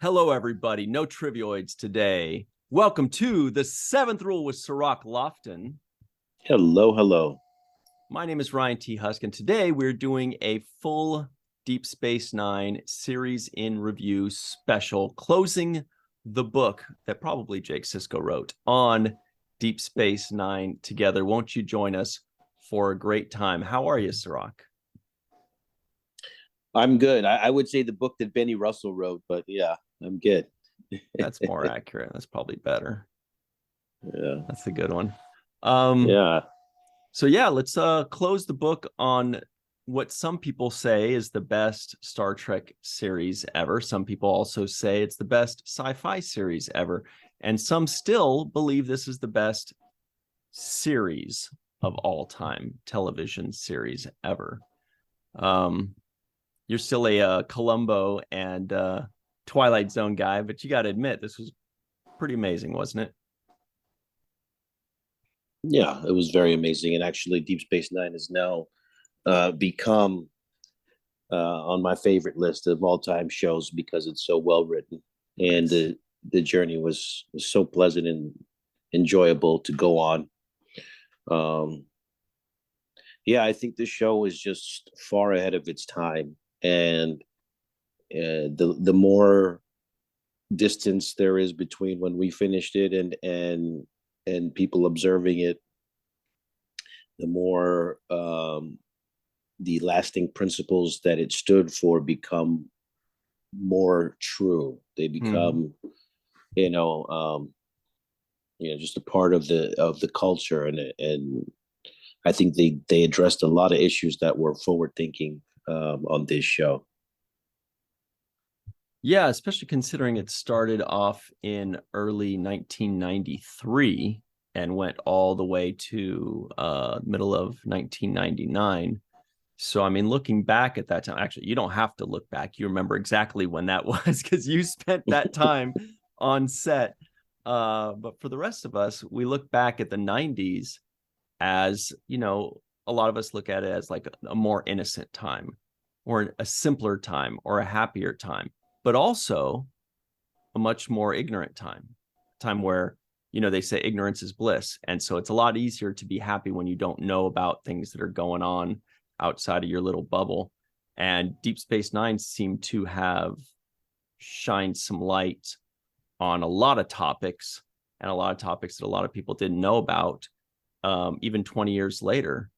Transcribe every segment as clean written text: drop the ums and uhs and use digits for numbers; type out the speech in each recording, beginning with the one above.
Hello, everybody. No trivioids today. Welcome to the Seventh Rule with Cirroc Lofton. Hello, hello. My name is Ryan T. Husk, and today we're doing a full Deep Space Nine series in review special, closing the book that probably Jake Sisko wrote on Deep Space Nine together. Won't you join us for a great time? How are you, Cirroc? I'm good. I would say the book that Benny Russell wrote, but yeah, I'm good. That's more accurate. That's probably better. Yeah. That's a good one. Yeah. So yeah, let's close the book on what some people say is the best Star Trek series ever. Some people also say it's the best sci-fi series ever. And some still believe this is the best series of all time, television series ever. You're still a Columbo and Twilight Zone guy, but you got to admit, this was pretty amazing, wasn't it? Yeah, it was very amazing. And actually, Deep Space Nine has now become on my favorite list of all-time shows because it's so well written. And the journey was so pleasant and enjoyable to go on. Yeah, I think this show is just far ahead of its time. And the more distance there is between when we finished it and people observing it, the more the lasting principles that it stood for become more true. They become, just a part of the culture, and I think they addressed a lot of issues that were forward thinking on this show. Yeah, especially considering it started off in early 1993 and went all the way to middle of 1999. So, I mean, looking back at that time, actually, you don't have to look back. You remember exactly when that was because you spent that time on set. But for the rest of us, we look back at the 90s as, a lot of us look at it as like a more innocent time or a simpler time or a happier time, but also a much more ignorant time where, they say ignorance is bliss. And so it's a lot easier to be happy when you don't know about things that are going on outside of your little bubble. And Deep Space Nine seemed to have shined some light on a lot of topics and a lot of topics that a lot of people didn't know about, even 20 years later.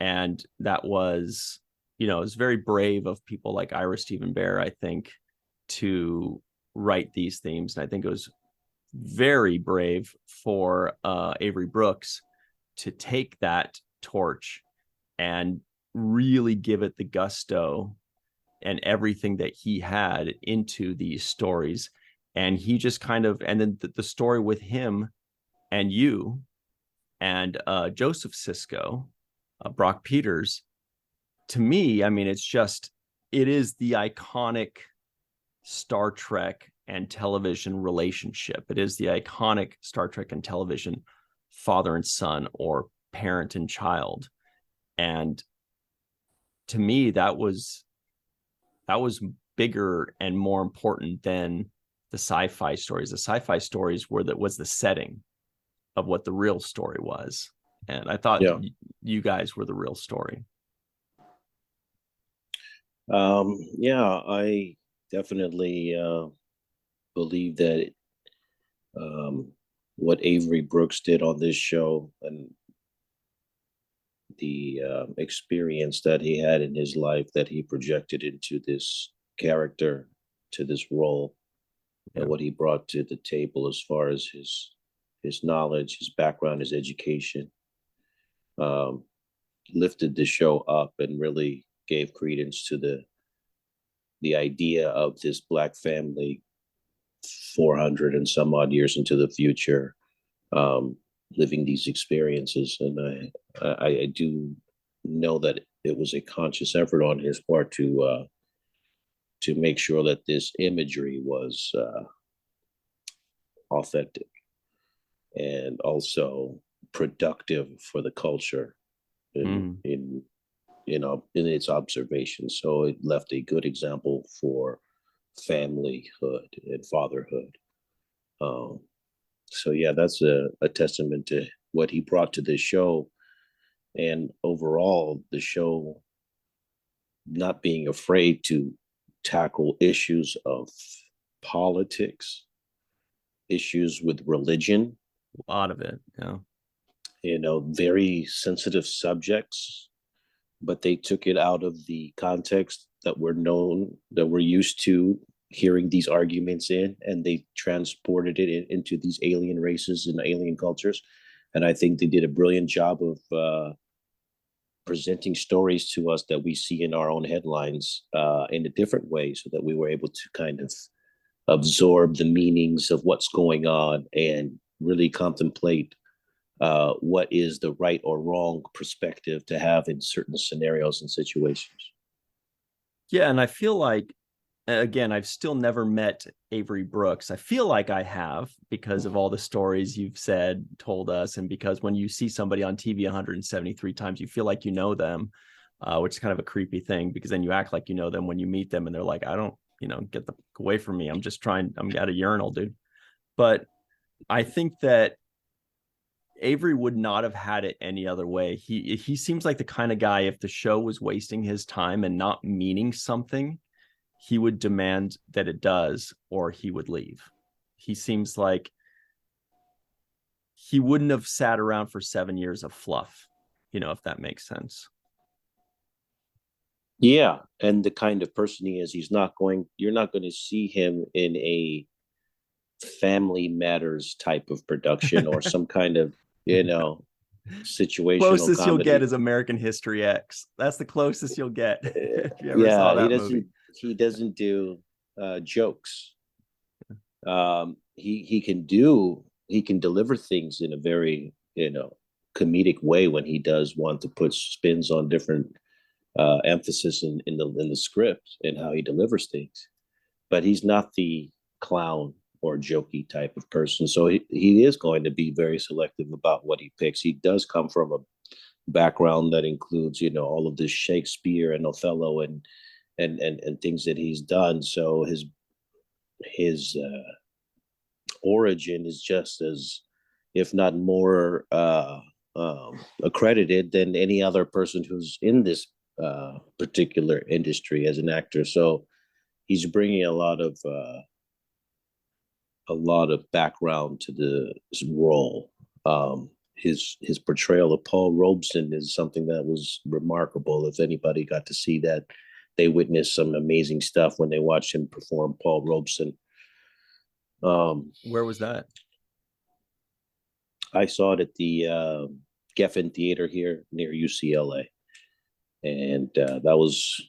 And that was, it was very brave of people like Ira Stephen Bear, I think, to write these themes. And I think it was very brave for Avery Brooks to take that torch and really give it the gusto and everything that he had into these stories. And he just kind of, and then the story with him and you and Joseph Sisko, Brock Peters, to me, I mean, it is the iconic Star Trek and television relationship. It is the iconic Star Trek and television father and son or parent and child. And to me, that was bigger and more important than the sci-fi stories. The sci-fi stories was the setting of what the real story was. And I thought you guys were the real story. I definitely believe that what Avery Brooks did on this show and the experience that he had in his life that he projected into this character, to this role, and what he brought to the table as far as his knowledge, his background, his education, lifted the show up and really gave credence to the idea of this Black family 400 and some odd years into the future, living these experiences. And I do know that it was a conscious effort on his part to make sure that this imagery was authentic and also productive for the culture in its observation. So it left a good example for familyhood and fatherhood. So yeah, that's a testament to what he brought to this show, and overall the show not being afraid to tackle issues of politics, issues with religion, A lot of it. Yeah. Very sensitive subjects, but they took it out of the context that we're used to hearing these arguments in, and they transported it into these alien races and alien cultures. And I think they did a brilliant job of presenting stories to us that we see in our own headlines in a different way, so that we were able to kind of absorb the meanings of what's going on and really contemplate what is the right or wrong perspective to have in certain scenarios and situations. Yeah, and I feel like, again, I've still never met Avery Brooks. I feel like I have, because of all the stories you've told us, and because when you see somebody on TV 173 times, you feel like you know them, which is kind of a creepy thing, because then you act like you know them when you meet them, and they're like, I don't, get the away from me. I'm at a urinal, dude. But I think that Avery would not have had it any other way. He seems like the kind of guy, if the show was wasting his time and not meaning something, he would demand that it does, or he would leave. He seems like he wouldn't have sat around for 7 years of fluff, if that makes sense. Yeah, and the kind of person he is, you're not going to see him in a Family Matters type of production or some kind of, situational Closest comedy. you'll get is American History X. That's the closest you'll get. If you ever Yeah, saw that movie. He doesn't do jokes. He can deliver things in a very comedic way when he does want to put spins on different emphasis in the script and how he delivers things. But he's not the clown or jokey type of person. So he is going to be very selective about what he picks. He does come from a background that includes, all of this Shakespeare and Othello and things that he's done. So his origin is just as, if not more, accredited than any other person who's in this particular industry as an actor. So he's bringing a lot of background to the role. His portrayal of Paul Robeson is something that was remarkable. If anybody got to see that, they witnessed some amazing stuff when they watched him perform Paul Robeson. Where was that? I saw it at the Geffen Theater here near UCLA, and that was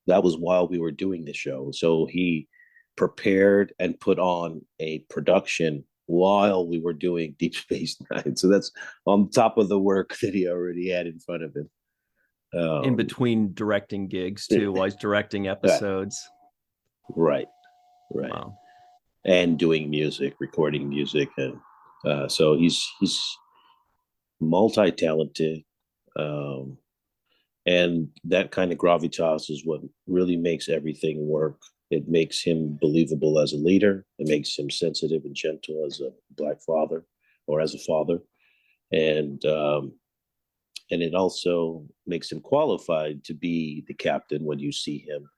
while we were doing the show. So he prepared and put on a production while we were doing Deep Space Nine. So that's on top of the work that he already had in front of him. In between directing gigs too, while he's directing episodes. Right. Wow. And doing music, recording music, and so he's multi-talented, and that kind of gravitas is what really makes everything work. It makes him believable as a leader. It makes him sensitive and gentle as a Black father, or as a father, and it also makes him qualified to be the captain when you see him,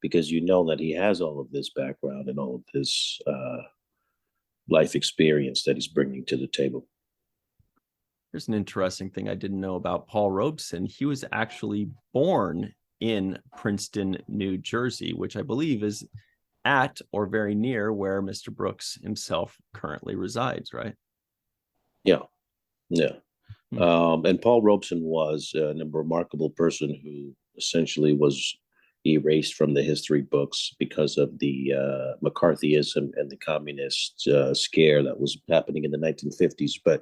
because you know that he has all of this background and all of this life experience that he's bringing to the table. Here's an interesting thing I didn't know about Paul Robeson. He was actually born in Princeton, New Jersey, which I believe is at or very near where Mr. Brooks himself currently resides, right? Yeah. And Paul Robeson was a remarkable person who essentially was erased from the history books because of the McCarthyism and the communist scare that was happening in the 1950s. But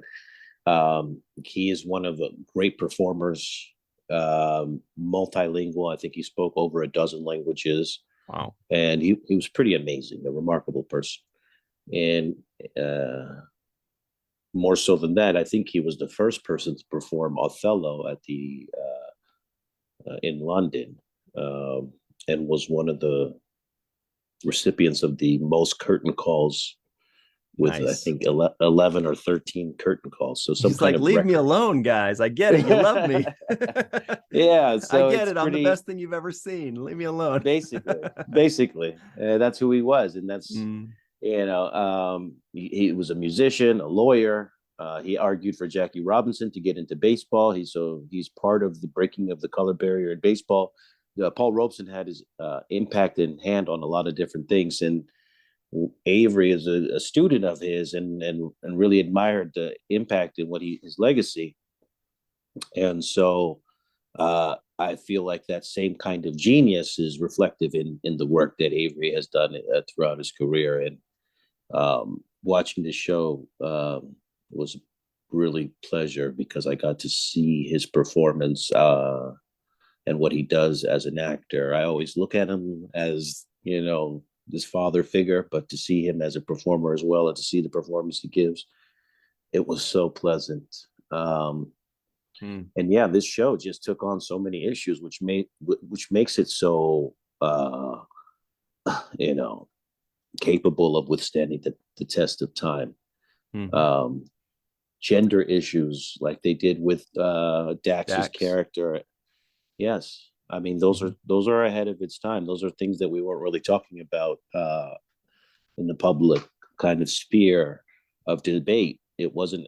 he is one of the great performers, multilingual. I think he spoke over a dozen languages. Wow. And he was pretty amazing, a remarkable person. And more so than that, I think he was the first person to perform Othello at the in London, and was one of the recipients of the most curtain calls with I Nice. think 11 or 13 curtain calls. So some He's kind like, of leave me record. alone, guys. I get it. You love me. Yeah, I so get it's it. I'm the pretty best thing you've ever seen. Leave me alone. basically that's who he was, and that's Mm, he was a musician, a lawyer. He argued for Jackie Robinson to get into baseball. He's part of the breaking of the color barrier in baseball. Paul Robeson had his impact and hand on a lot of different things, and Avery is a student of his, and really admired the impact and his legacy. And so I feel like that same kind of genius is reflective in the work that Avery has done throughout his career. And watching the show was really pleasure because I got to see his performance and what he does as an actor. I always look at him as, this father figure, but to see him as a performer as well and to see the performance he gives, it was so pleasant. And yeah, this show just took on so many issues, which makes it so you know capable of withstanding the test of time. mm-hmm. Gender issues like they did with Dax's Dax. character. Yes, I mean those are ahead of its time. Those are things that we weren't really talking about in the public kind of sphere of debate. It wasn't,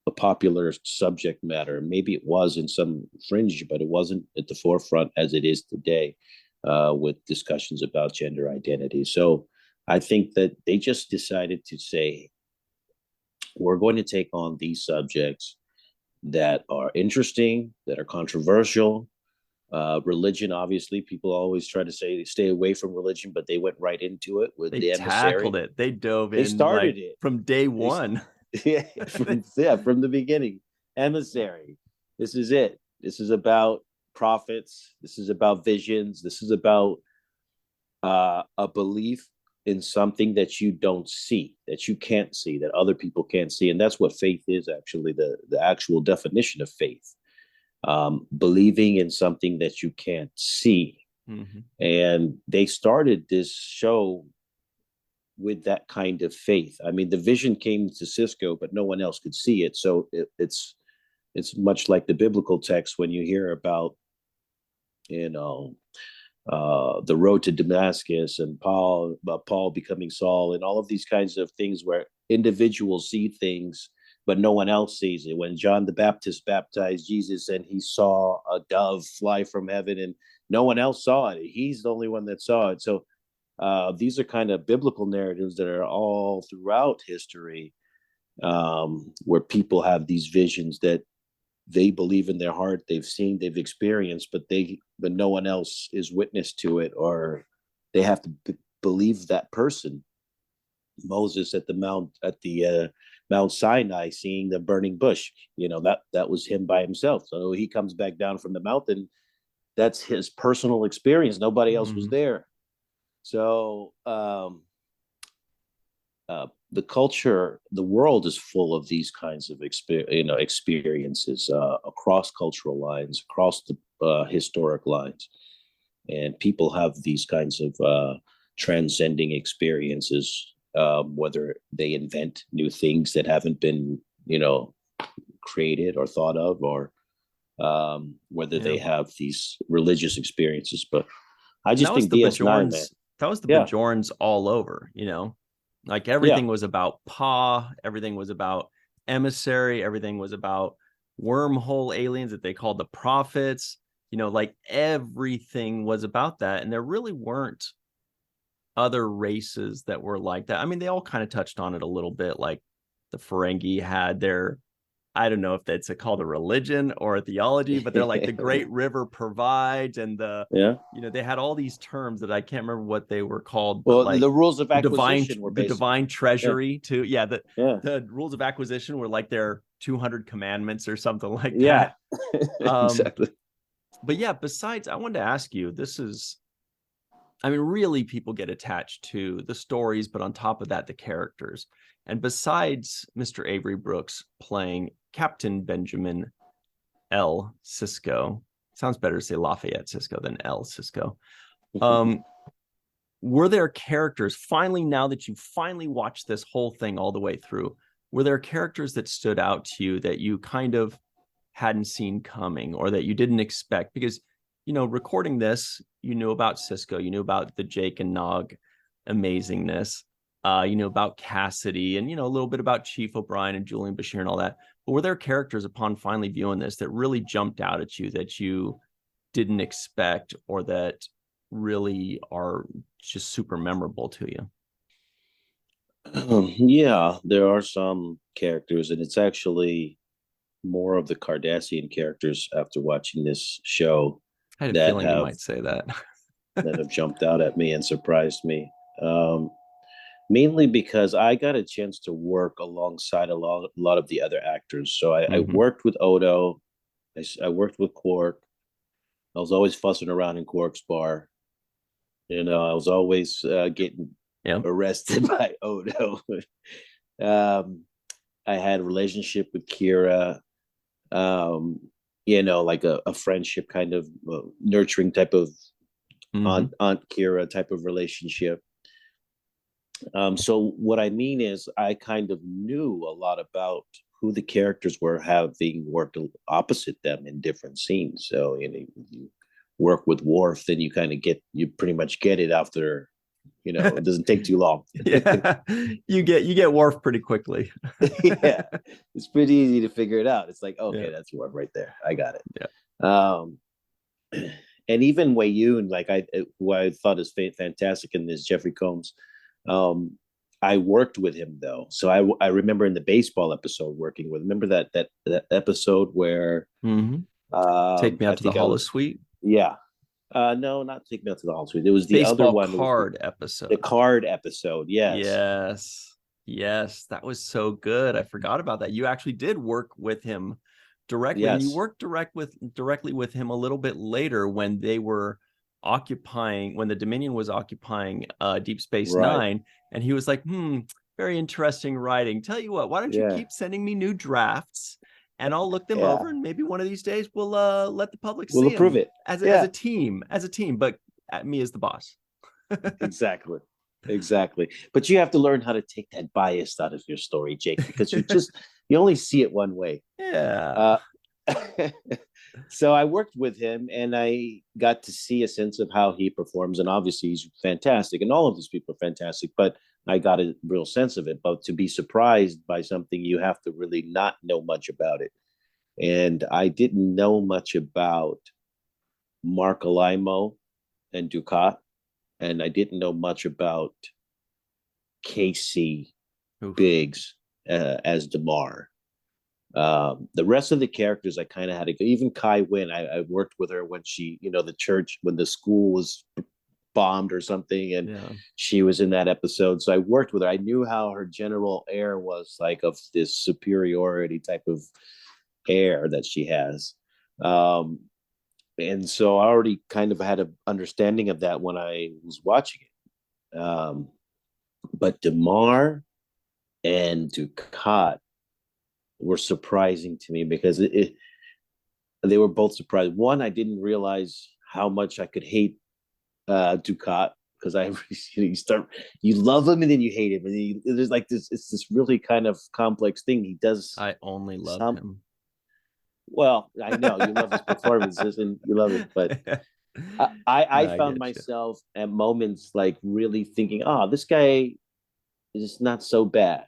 a popular subject matter. Maybe it was in some fringe, but it wasn't at the forefront as it is today with discussions about gender identity. So I think that they just decided to say, we're going to take on these subjects that are interesting, that are controversial. Religion, obviously, people always try to say stay away from religion, but they went right into it with They the emissary. tackled it. They dove They in started like it from day they, one. from the beginning. Emissary. This is it. This is about prophets. This is about visions. This is about a belief in something that you don't see, that you can't see, that other people can't see. And that's what faith is, actually, the actual definition of faith. Believing in something that you can't see. Mm-hmm. And they started this show with that kind of faith. I mean, the vision came to Sisko, but no one else could see it. So it's much like the biblical text when you hear about, the road to Damascus and Paul becoming Saul and all of these kinds of things where individuals see things, but no one else sees it. When John the Baptist baptized Jesus and he saw a dove fly from heaven and no one else saw it, he's the only one that saw it. So these are kind of biblical narratives that are all throughout history, where people have these visions that they believe in their heart, they've seen, they've experienced, but no one else is witness to it, or they have to believe that person. Moses at the Mount Sinai, seeing the burning bush, that was him by himself. So he comes back down from the mountain. That's his personal experience. Nobody else was there. So the culture, the world is full of these kinds of experiences across cultural lines, across the historic lines, and people have these kinds of transcending experiences, whether they invent new things that haven't been, created or thought of, or whether they have these religious experiences. But I just think DS9, man. That was the Bajorans all over, like everything was about Pa, everything was about emissary, everything was about wormhole aliens that they called the prophets, like everything was about that. And there really weren't other races that were like that. I mean, they all kind of touched on it a little bit, like the Ferengi had their, I don't know if that's called a religion or a theology, but they're like the Great River provides, and they had all these terms that I can't remember what they were called. But well, the rules of acquisition were the divine treasury too. Yeah, the rules of acquisition were like their 200 commandments or something like that. Exactly. But yeah, besides, I wanted to ask you, really people get attached to the stories, but on top of that, the characters. And besides Mr. Avery Brooks playing Captain Benjamin L. Sisko, sounds better to say Lafayette Sisko than L. Sisko. were there characters finally, now that you finally watched this whole thing all the way through, were there characters that stood out to you that you kind of hadn't seen coming or that you didn't expect? Because, you know, recording this, you knew about Sisko, you knew about the Jake and Nog amazingness, you knew about Cassidy, and, you know, a little bit about Chief O'Brien and Julian Bashir and all that. But were there characters upon finally viewing this that really jumped out at you that you didn't expect, or that really are just super memorable to you? Yeah, there are some characters, and it's actually more of the Cardassian characters after watching this show I had a that feeling you might say that. that have jumped out at me and surprised me. Mainly because I got a chance to work alongside a lot of the other actors. So I worked with Odo, I worked with Quark. I was always fussing around in Quark's bar. You know, I was always getting arrested by Odo. I had a relationship with Kira. You know, like a friendship kind of nurturing type of Aunt Kira type of relationship. So what I mean is I kind of knew a lot about who the characters were, having worked opposite them in different scenes. So, you know, you work with Worf, then you pretty much get it after, you know, it doesn't take too long. Yeah, you get Worf pretty quickly. Yeah, it's pretty easy to figure it out. It's like, okay, that's Worf right there. I got it. Yeah. And even Wei Yun, like who I thought is fantastic in this, Jeffrey Combs. I worked with him though, so I remember in the baseball episode working with. Remember that episode where Take Me Out to the Holosuite? Yeah. No, not Take Me Out to the Holosuite. It was the baseball other one. Card episode. The card episode. Yes. Yes. That was so good. I forgot about that. You actually did work with him directly. Yes. And you worked directly with him a little bit later when they were when the Dominion was occupying Deep Space Nine, and he was like, very interesting writing. Tell you what, why don't you keep sending me new drafts, and I'll look them over, and maybe one of these days we'll let the public see approve it as a team, but me as the boss. Exactly. But you have to learn how to take that bias out of your story, Jake, because you only see it one way. Yeah. So I worked with him, and I got to see a sense of how he performs. And obviously he's fantastic, and all of these people are fantastic, but I got a real sense of it. But to be surprised by something, you have to really not know much about it. And I didn't know much about Mark Alaimo and Dukat, and I didn't know much about Casey Biggs as Damar. The rest of the characters I kind of had to go. Even Kai Wynn, I worked with her when she, you know, when the school was bombed or something, and she was in that episode. So I worked with her. I knew how her general air was, like, of this superiority type of air that she has. And so I already kind of had an understanding of that when I was watching it. But Damar and Dukat were surprising to me because they were both surprised. One, I didn't realize how much I could hate Dukat, because you love him and then you hate him, and there's like this. It's this really kind of complex thing he does. I only love him. Well, I know you love his performances and you love it, but I found myself at moments like really thinking, this guy is not so bad.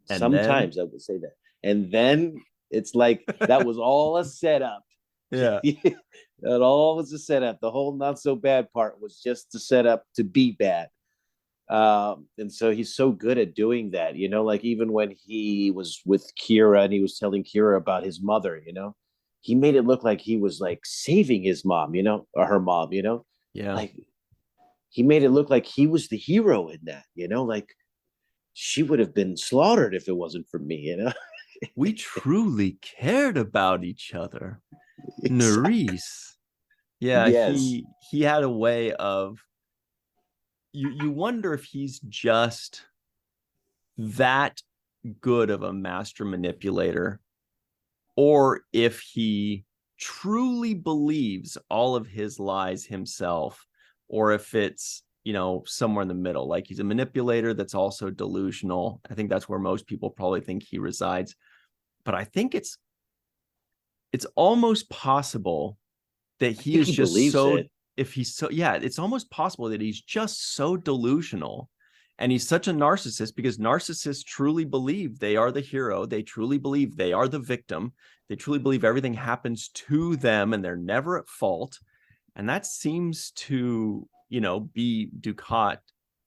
And sometimes I would say that. And then it's like that was all a setup. Yeah. That all was a setup. The whole not so bad part was just the setup to be bad. And so he's so good at doing that, you know, like even when he was with Kira and he was telling Kira about his mother, you know, he made it look like he was like saving his mom, you know, or her mom, you know. Yeah. Like he made it look like he was the hero in that, you know, like she would have been slaughtered if it wasn't for me, you know. We truly cared about each other. Exactly. Nerys. Yeah, yes. He had a way of you wonder if he's just that good of a master manipulator, or if he truly believes all of his lies himself, or if it's somewhere in the middle. Like he's a manipulator that's also delusional. I think that's where most people probably think he resides. But I think it's almost possible that he is just so, if he's so, yeah, it's almost possible that he's just so delusional and he's such a narcissist, because narcissists truly believe they are the hero. They truly believe they are the victim. They truly believe everything happens to them and they're never at fault. And that seems to, be Dukat,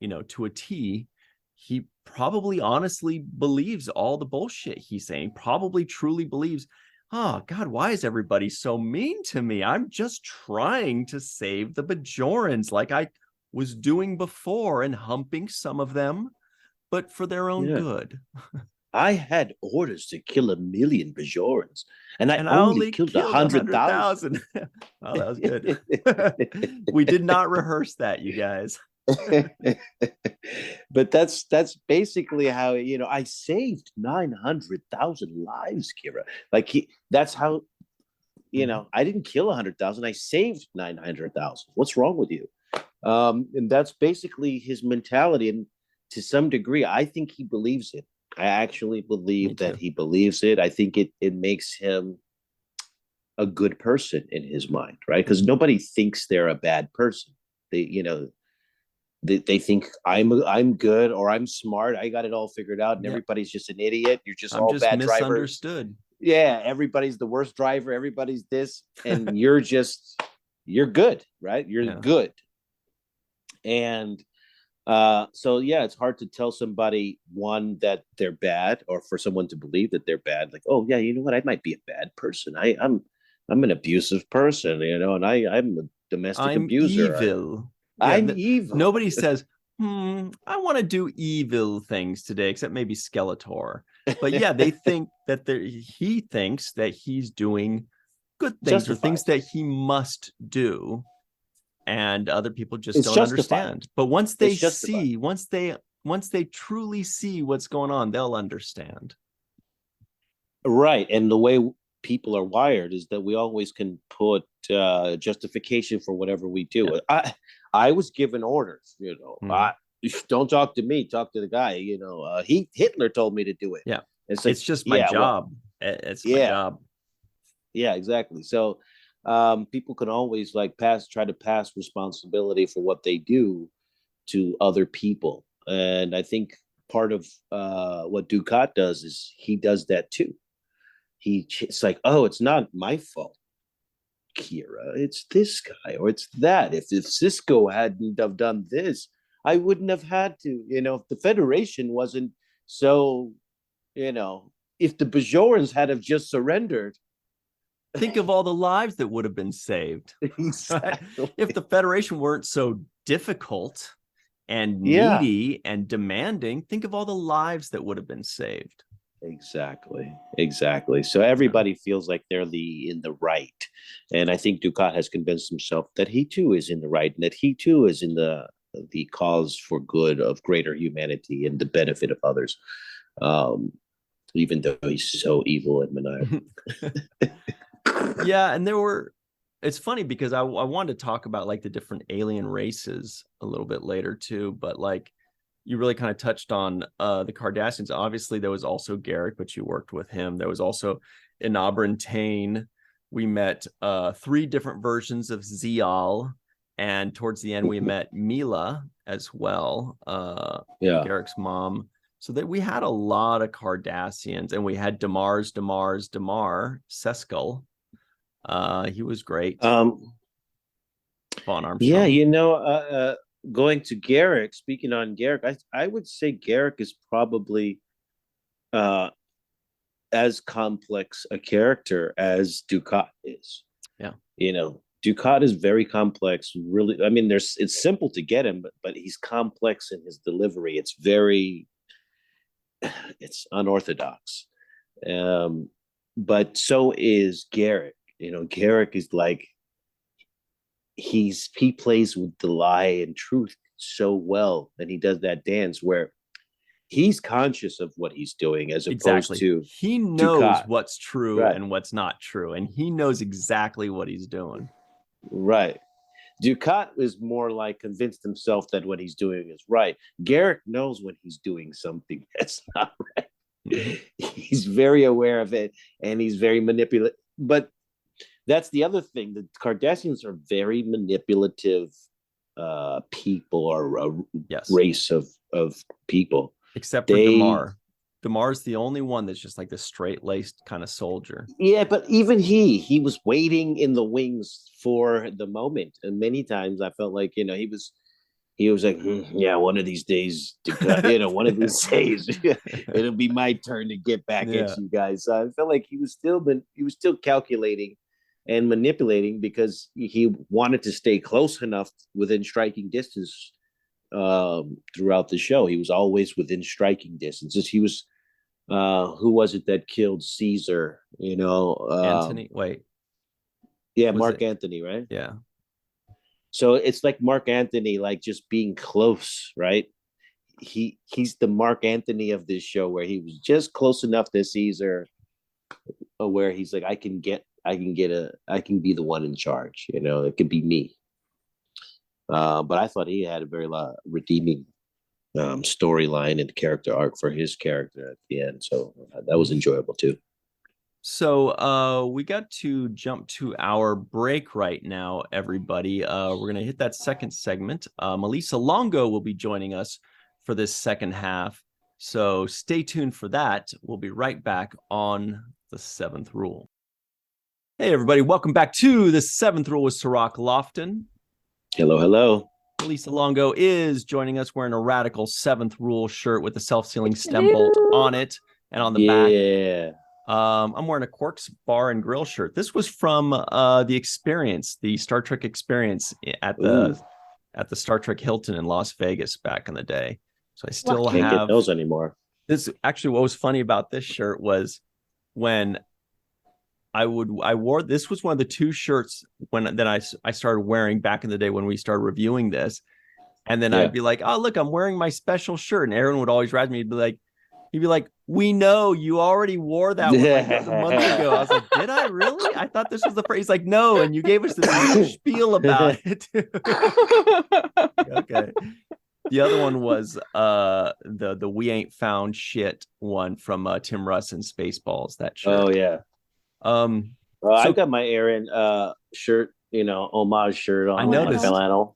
to a T. He probably honestly believes all the bullshit he's saying, probably truly believes, oh God, why is everybody so mean to me? I'm just trying to save the Bajorans like I was doing before and humping some of them, but for their own good. I had orders to kill 1 million Bajorans, and I only killed 100,000. Oh, that was good. We did not rehearse that, you guys. But that's basically how, I saved 900,000 lives, Kira. Like that's how, I didn't kill 100,000. I saved 900,000. What's wrong with you? And that's basically his mentality. And to some degree, I think he believes it. I actually believe that he believes it. I think it makes him a good person in his mind, right? Because nobody thinks they're a bad person. They think I'm good, or I'm smart. I got it all figured out, and everybody's just an idiot. You're just all bad drivers. Misunderstood. Yeah, everybody's the worst driver. Everybody's this, and you're good, right? You're good. And so it's hard to tell somebody, one, that they're bad, or for someone to believe that they're bad. Like, oh yeah, you know what? I might be a bad person. I'm an abusive person, and I'm a domestic abuser. Evil. I'm evil. Nobody says, I want to do evil things today, except maybe Skeletor. But yeah, they think that he thinks that he's doing good things or things that he must do. And other people just don't understand. But once they see, once they truly see what's going on, they'll understand. Right. And the way people are wired is that we always can put justification for whatever we do. Yeah. I was given orders, don't talk to me, talk to the guy, Hitler told me to do it. Yeah. It's just my job. It's my job. Yeah, exactly. So people can always try to pass responsibility for what they do to other people. And I think part of what Dukat does is he does that too. It's like, oh, it's not my fault, Kira. It's this guy, or it's that. If Sisko hadn't have done this, I wouldn't have had to. If the Federation wasn't so, if the Bajorans had have just surrendered. Think of all the lives that would have been saved. Exactly. If the Federation weren't so difficult and needy and demanding, think of all the lives that would have been saved. Exactly. So everybody feels like they're in the right. And I think Dukat has convinced himself that he too is in the right, and that he too is in the cause for good of greater humanity and the benefit of others. Even though he's so evil and maniacal. Yeah, and it's funny because I wanted to talk about the different alien races a little bit later too, but you really kind of touched on the Cardassians. Obviously, there was also Garrick, but you worked with him. There was also Inabran Tain. We met 3 different versions of Zial, and towards the end, we met Mila as well, Garrick's mom. So that we had a lot of Cardassians, and we had Damar, Seskal. He was great. Vaughn Armstrong. Yeah, going to Garrick, speaking on Garrick, I would say Garrick is probably as complex a character as Dukat is. Yeah. Dukat is very complex. Really, I mean, it's simple to get him, but he's complex in his delivery. It's unorthodox. But so is Garrick. Garrick is he plays with the lie and truth so well, and he does that dance where he's conscious of what he's doing, as opposed to he knows Dukat. What's true and what's not true, and he knows exactly what he's doing. Right. Ducat is more like convinced himself that what he's doing is right. Garrick knows when he's doing something that's not right. He's very aware of it, and he's very manipulative. But that's the other thing. The Cardassians are very manipulative people, or a race of people. Except for Damar. Damar's the only one that's just like the straight-laced kind of soldier. Yeah, but even he was waiting in the wings for the moment. And many times I felt like, he was like, yeah, one of these days, one of these days, it'll be my turn to get back at you guys. So I felt like he was still calculating and manipulating, because he wanted to stay close enough within striking distance throughout the show. He was always within striking distances. He was, who was it that killed Caesar? Anthony. Wait. Yeah, Mark Anthony, right? Yeah. So it's like Mark Anthony, like just being close, right? He's the Mark Anthony of this show, where he was just close enough to Caesar, where he's like, I can be the one in charge. It could be me. But I thought he had a very redeeming storyline and character arc for his character at the end. So that was enjoyable too. So we got to jump to our break right now, everybody. We're going to hit that second segment. Malissa Longo will be joining us for this second half. So stay tuned for that. We'll be right back on The Seventh Rule. Hey, everybody. Welcome back to The Seventh Rule with Cirroc Lofton. Hello, hello. Melissa Longo is joining us wearing a radical Seventh Rule shirt with a self-sealing stem bolt on it, and on the back, I'm wearing a Quark's Bar and Grill shirt. This was from the Experience, the Star Trek Experience at the Star Trek Hilton in Las Vegas back in the day. So I still can't get those anymore. This actually, what was funny about this shirt was when I wore, this was one of the two shirts I started wearing back in the day when we started reviewing this. And then I'd be like, oh, look, I'm wearing my special shirt. And Aaron would always razz me. He'd be like, we know you already wore that one like a month ago. I was like, did I really? I thought this was the phrase. He's like, no. And you gave us this spiel about it. Okay. The other one was the We Ain't Found Shit one from Tim Russ and Spaceballs. That shirt. Oh yeah. I got my Aaron shirt, homage shirt on. I noticed. Flannel.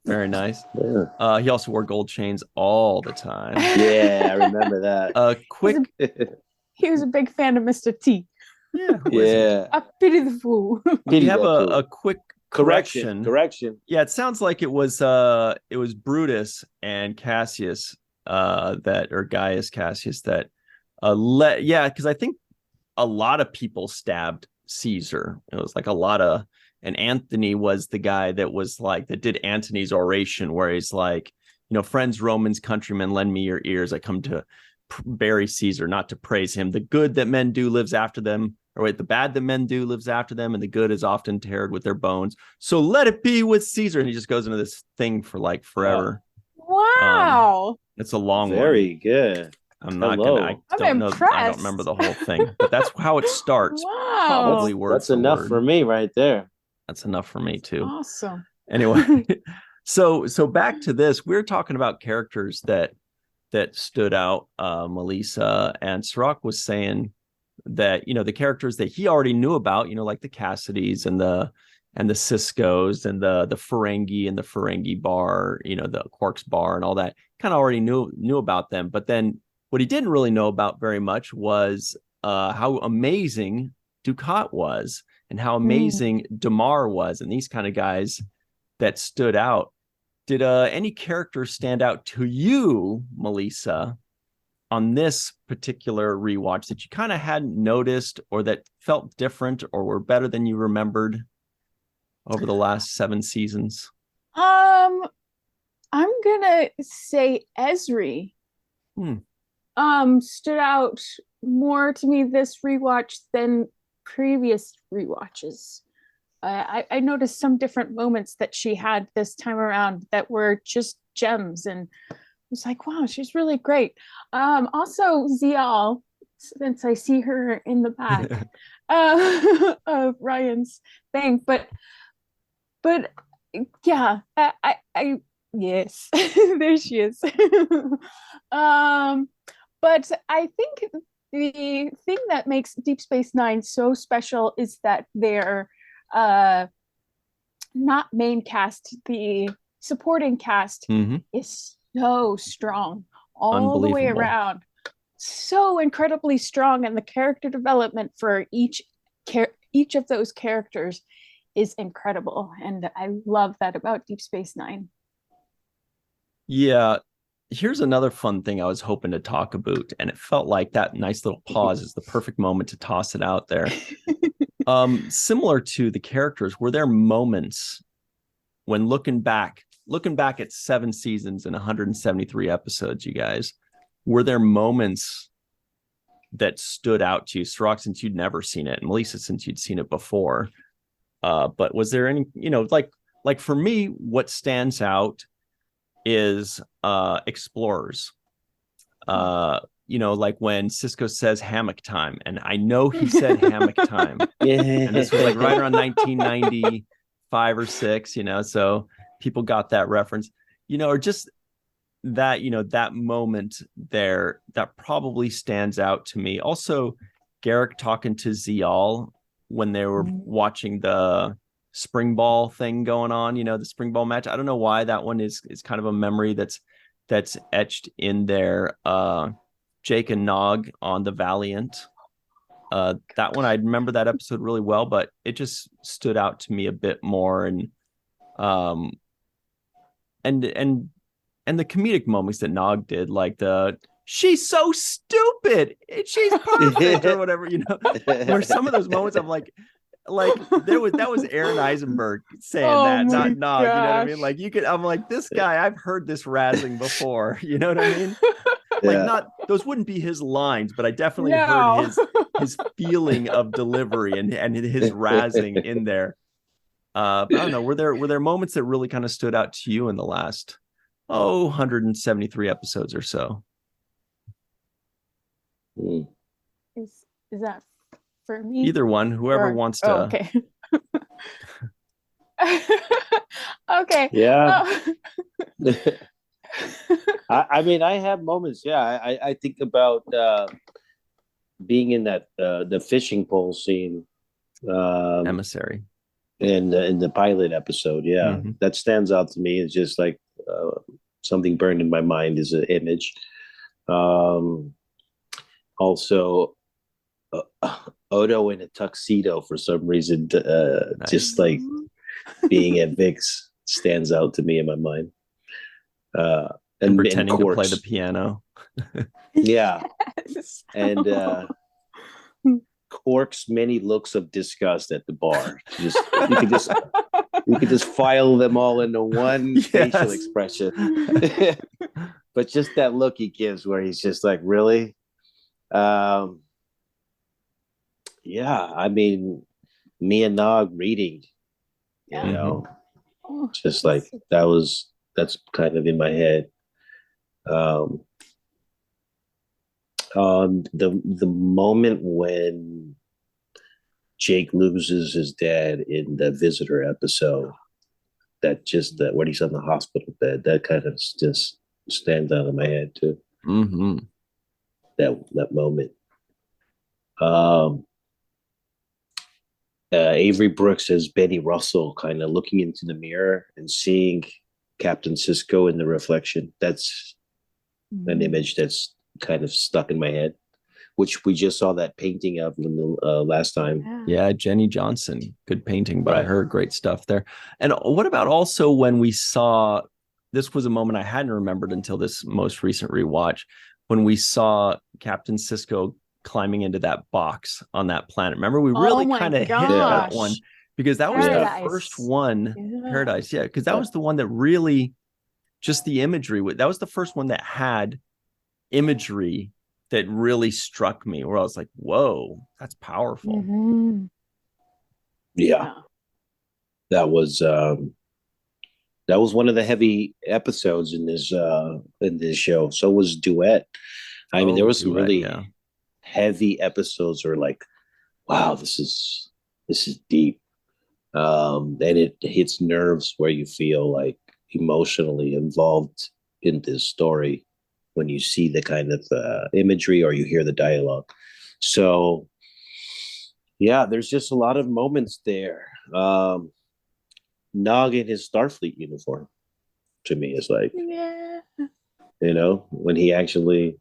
Very nice. Yeah. He also wore gold chains all the time. Yeah, I remember that. He was a big fan of Mr. T. Yeah. I pity the fool. We have a quick correction. Yeah, it sounds like it was Brutus and Cassius or Gaius Cassius that because I think a lot of people stabbed Caesar. It was like and Anthony was the guy that did Antony's oration, where he's like, friends, Romans, countrymen, lend me your ears. I come to bury Caesar, not to praise him. The good that men do lives after them. The bad that men do lives after them, and the good is often tarred with their bones. So let it be with Caesar. And he just goes into this thing for like forever. Wow. It's a long one. Very good. I'm not gonna. I don't remember the whole thing, but that's how it starts. Wow. Probably word. That's enough for me right there. That's enough for me too. Awesome. Anyway, so back to this. We're talking about characters that stood out. Malissa and Cirroc was saying that the characters that he already knew about, like the Cassidys and the Siskos and the Ferengi and the Ferengi bar, the Quark's Bar and all that, kind of already knew about them. But then what he didn't really know about very much was how amazing Ducat was and how amazing Damar was, and these kind of guys that stood out. Did any characters stand out to you, Malissa, on this particular rewatch that you kind of hadn't noticed, or that felt different, or were better than you remembered over the last 7 seasons? I'm gonna say Ezri. Stood out more to me this rewatch than previous rewatches. I noticed some different moments that she had this time around that were just gems, and I was like, wow, she's really great. Also Zial, since I see her in the back of Ryan's thing, but But yeah, I yes, there she is. But I think the thing that makes Deep Space Nine so special is that they're not main cast, the supporting cast is so strong all the way around. So incredibly strong, and the character development for each of those characters is incredible, and I love that about Deep Space Nine. Yeah, here's another fun thing I was hoping to talk about, and it felt like that nice little pause is the perfect moment to toss it out there. Similar to the characters, were there moments when looking back at 7 seasons and 173 episodes, you guys, were there moments that stood out to you? Cirroc, since you'd never seen it, and Malissa, since you'd seen it before. But was there any, like for me, what stands out is explorers. Like when Sisko says hammock time, and I know he said hammock time. And this was like right around 1995 or 6, so people got that reference, or just that, that moment there, that probably stands out to me. Also, Garak talking to Zial when they were watching the spring ball thing going on, the spring ball match. I don't know why that one is kind of a memory that's etched in there. Jake and Nog on the Valiant. That one, I remember that episode really well, but it just stood out to me a bit more. And the comedic moments that Nog did, like the "she's so stupid, she's perfect" or whatever, where some of those moments I'm like that was Aaron Eisenberg saying that, not Nog, you know what I mean? Like I'm like, this guy, I've heard this razzing before, you know what I mean? Like, not those wouldn't be his lines, but I definitely heard his feeling of delivery and his razzing in there. But I don't know, were there moments that really kind of stood out to you in the last 173 episodes or so? Is that for me? Either one, whoever wants to. Okay. Okay. Yeah. I mean, I have moments. Yeah, I think about being in that the fishing pole scene, Emissary, in the pilot episode. Yeah, that stands out to me. It's just like something burned in my mind is an image. Also, Odo in a tuxedo for some reason, nice. Just like being at Vic's stands out to me in my mind. And pretending to play the piano. Yeah. Yes. And Quark's many looks of disgust at the bar. You could just file them all into one facial expression. But just that look he gives where he's just like, really? Yeah, I mean, me and Nog reading, just like that's kind of in my head. The moment when Jake loses his dad in the Visitor episode, that when he's on the hospital bed, that kind of just stands out in my head too. That moment. Avery Brooks as Betty Russell, kind of looking into the mirror and seeing Captain Sisko in the reflection. That's an image that's kind of stuck in my head, which we just saw that painting of last time. Yeah, Jenny Johnson, good painting by her, great stuff there. And what about also when we saw, this was a moment I hadn't remembered until this most recent rewatch, when we saw Captain Sisko climbing into that box on that planet. Remember, we really kind of hit that one, because that was the first one, Paradise, because that was the one that really, just the imagery, that was the first one that had imagery that really struck me, where I was like, whoa, that's powerful. Yeah. That was one of the heavy episodes in this show. So was Duet. I mean, there was some really heavy episodes where like, wow, this is deep. And it hits nerves where you feel like emotionally involved in this story when you see the kind of imagery or you hear the dialogue. So yeah, there's just a lot of moments there. Nog in his Starfleet uniform to me is like, Yeah. When he actually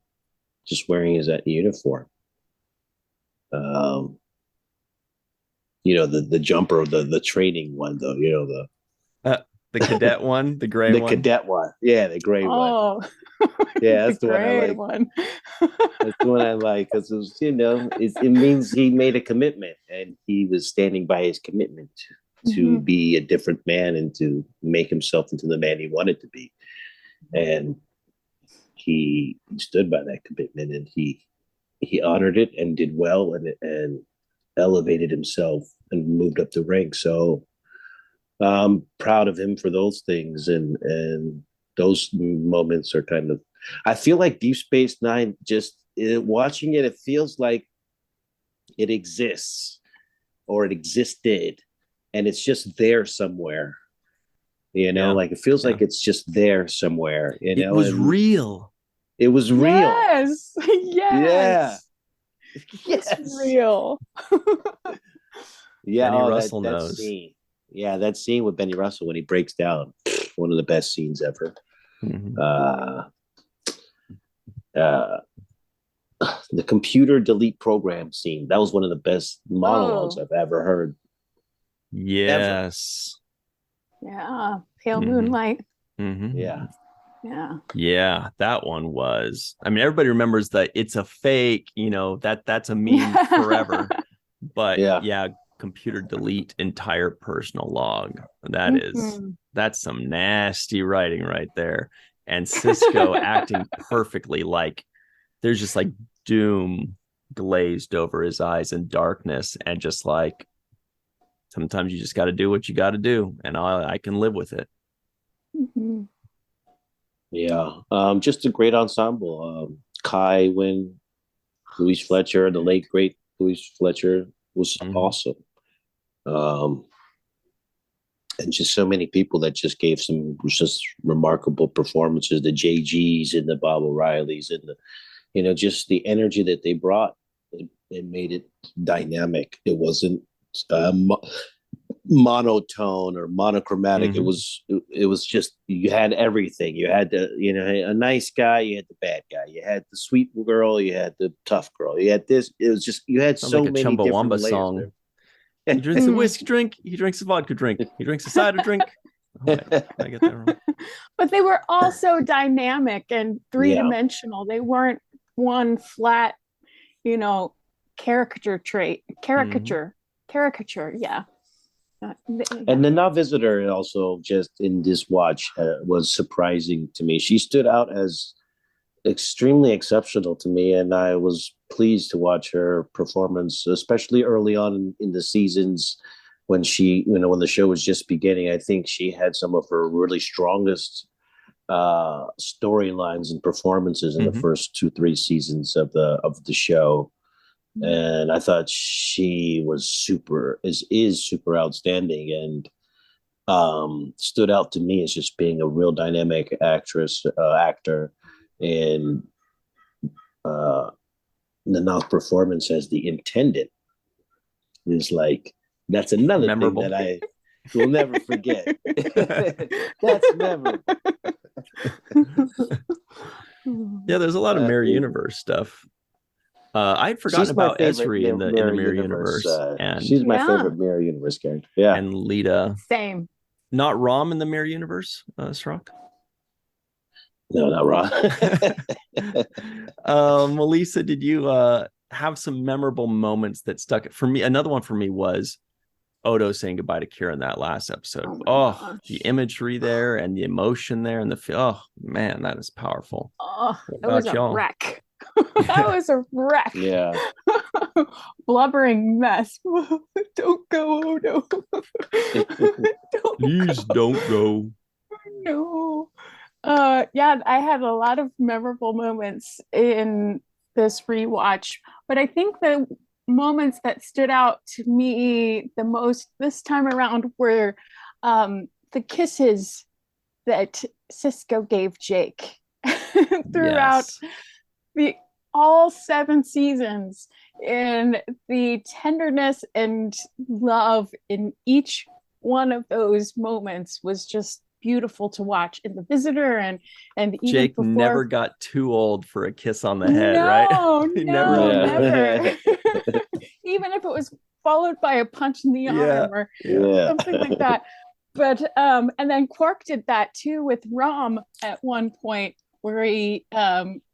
just wearing his uniform. The jumper, the training one though, the cadet one, the gray one. The cadet one. Yeah, the gray one. Oh, Yeah, that's the one I gray like. one. That's the one I like because it means he made a commitment and he was standing by his commitment to be a different man and to make himself into the man he wanted to be. And he stood by that commitment and he honored it and did well and elevated himself and moved up the ranks. So I'm proud of him for those things, and those moments are kind of. I feel like Deep Space Nine. Watching it, it feels like it exists or it existed, and it's just there somewhere. Like it feels like it's just there somewhere. It was real. It was real. Yes. Yes. Yeah. It's real. Yeah. Benny Russell that knows. Scene. Yeah, that scene with Benny Russell when he breaks down, one of the best scenes ever. Mm-hmm. The computer delete program scene. That was one of the best monologues I've ever heard. Yes. Ever. Yeah. Pale Moonlight. Mm-hmm. Yeah. Yeah. Yeah, that one was. I mean, everybody remembers that it's a fake, that's a meme forever. But yeah, computer delete entire personal log. That's some nasty writing right there. And Sisko acting perfectly, like there's just like doom glazed over his eyes and darkness, and just like sometimes you just got to do what you got to do, and I can live with it. Mm-hmm. Yeah, just a great ensemble. Kai Wynn, Louise Fletcher, the late great Louise Fletcher was awesome. And just so many people that just gave some just remarkable performances. The JGs and the Bob O'Reillys and the, just the energy that they brought. It made it dynamic. It wasn't monotone or monochromatic. It was just, you had everything. You had a nice guy, you had the bad guy, you had the sweet girl, you had the tough girl, you had this. It was just, you had so like many different layers song there. He drinks a whiskey drink, he drinks a vodka drink, he drinks a cider drink. Oh, I get that wrong. But they were also dynamic and three-dimensional. They weren't one flat, caricature, yeah. And the Now Visitor also just in this watch was surprising to me. She stood out as extremely exceptional to me, and I was pleased to watch her performance, especially early on in the seasons when she, when the show was just beginning. I think she had some of her really strongest storylines and performances in the first 2-3 seasons of the show. And I thought she was is super outstanding, and stood out to me as just being a real dynamic actor. And Nana's performance as the intendant is like, that's another memorable thing that I will never forget. That's memorable. Yeah, there's a lot of Mirror Universe stuff. I'd forgotten about Esri in the Mirror Universe. And she's my favorite Mirror Universe character. Yeah. And Lita. Same. Not Rom in the Mirror Universe, Cirroc? No, not Rom. Malissa, did you have some memorable moments that stuck? For me, another one for me was Odo saying goodbye to Kira in that last episode. The imagery there and the emotion there and oh man, that is powerful. Oh, that was a wreck. That was a wreck. Yeah. Blubbering mess. Don't go, Odo. Please don't go. No. Yeah, I had a lot of memorable moments in this rewatch, but I think that moments that stood out to me the most this time around were the kisses that Sisko gave Jake throughout Yes. the all 7 seasons, and the tenderness and love in each one of those moments was just beautiful to watch in The Visitor, and even Jake before. never got too old for a kiss on the head, right? He No, never. Even if it was followed by a punch in the arm or something like that. But and then Quark did that too with Rom at one point, where he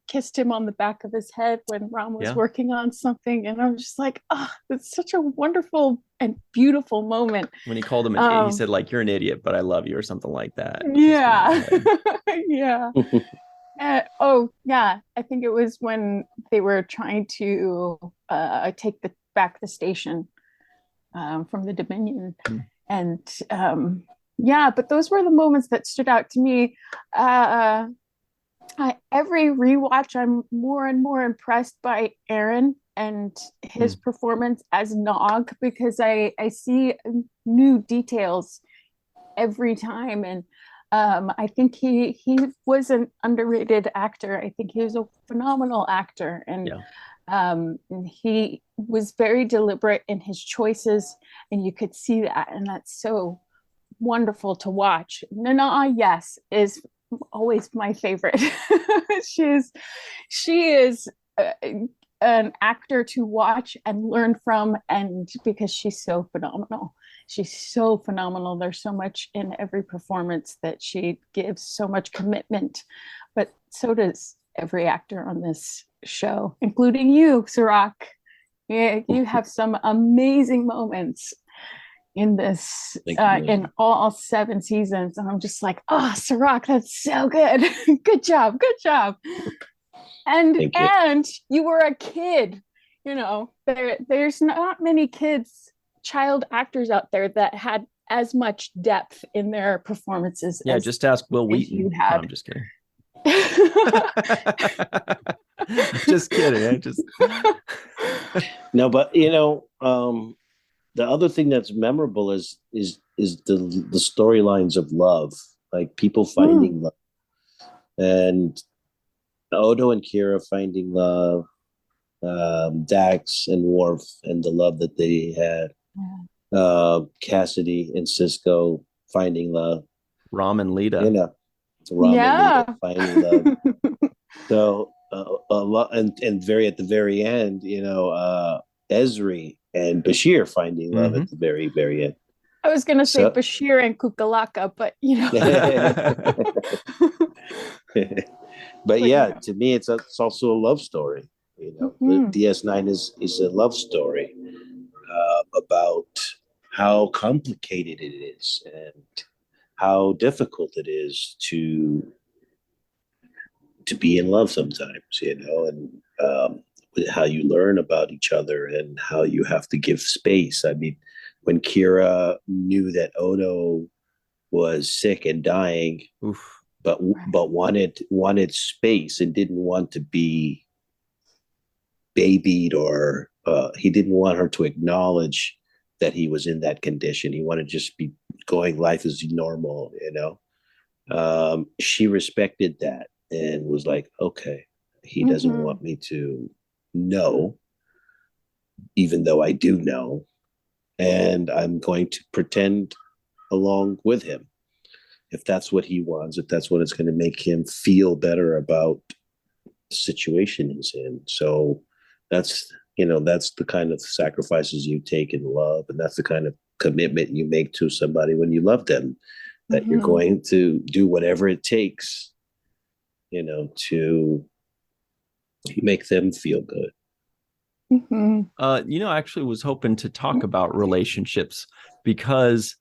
kissed him on the back of his head when Rom was working on something, and I'm just like, oh, it's such a wonderful and beautiful moment. When he called him, he said like, "You're an idiot, but I love you," or something like that. Yeah, yeah. Oh yeah, I think it was when they were trying to take back the station from the Dominion, and yeah, but those were the moments that stood out to me. Every rewatch, I'm more and more impressed by Aaron and his performance as Nog, because I see new details every time, and I think he was an underrated actor. I think he was a phenomenal actor, and he was very deliberate in his choices, and you could see that, and that's so wonderful to watch. Nana, yes, is always my favorite. she is an actor to watch and learn from, and because she's so phenomenal. She's so phenomenal. There's so much in every performance that she gives, so much commitment, but so does every actor on this show, including you, Cirroc. Yeah, you have some amazing moments in this, in all 7 seasons, and I'm just like, oh, Cirroc, that's so good. Good job. And you were a kid. You know, there's not many child actors out there that had as much depth in their performances. Yeah, just ask Will Wheaton. You had. No, I'm just kidding. Just kidding. No, but you know, the other thing that's memorable is the storylines of love, like people finding love, and Odo and Kira finding love, Dax and Worf and the love that they had, Cassidy and Sisko finding love, Rom and Lita, and Lita finding love. So a lot, and at the very end, you know, Ezri and Bashir finding love at the very, very end. I was gonna say Bashir and Kukalaka, but you know. But yeah, to me, it's also a love story. You know, the DS9 is a love story about how complicated it is and how difficult it is to be in love sometimes. You know, and how you learn about each other and how you have to give space. I mean, when Kira knew that Odo was sick and dying, but wanted space and didn't want to be babied, or he didn't want her to acknowledge that he was in that condition. He wanted to just be going life as normal, you know. She respected that and was like, okay, he doesn't want me to know, even though I do know, and I'm going to pretend along with him if that's what he wants, if that's what it's going to make him feel better about the situation he's in. So that's the kind of sacrifices you take in love, and that's the kind of commitment you make to somebody when you love them, that you're going to do whatever it takes, you know, to make them feel good. You know, I actually was hoping to talk about relationships, because,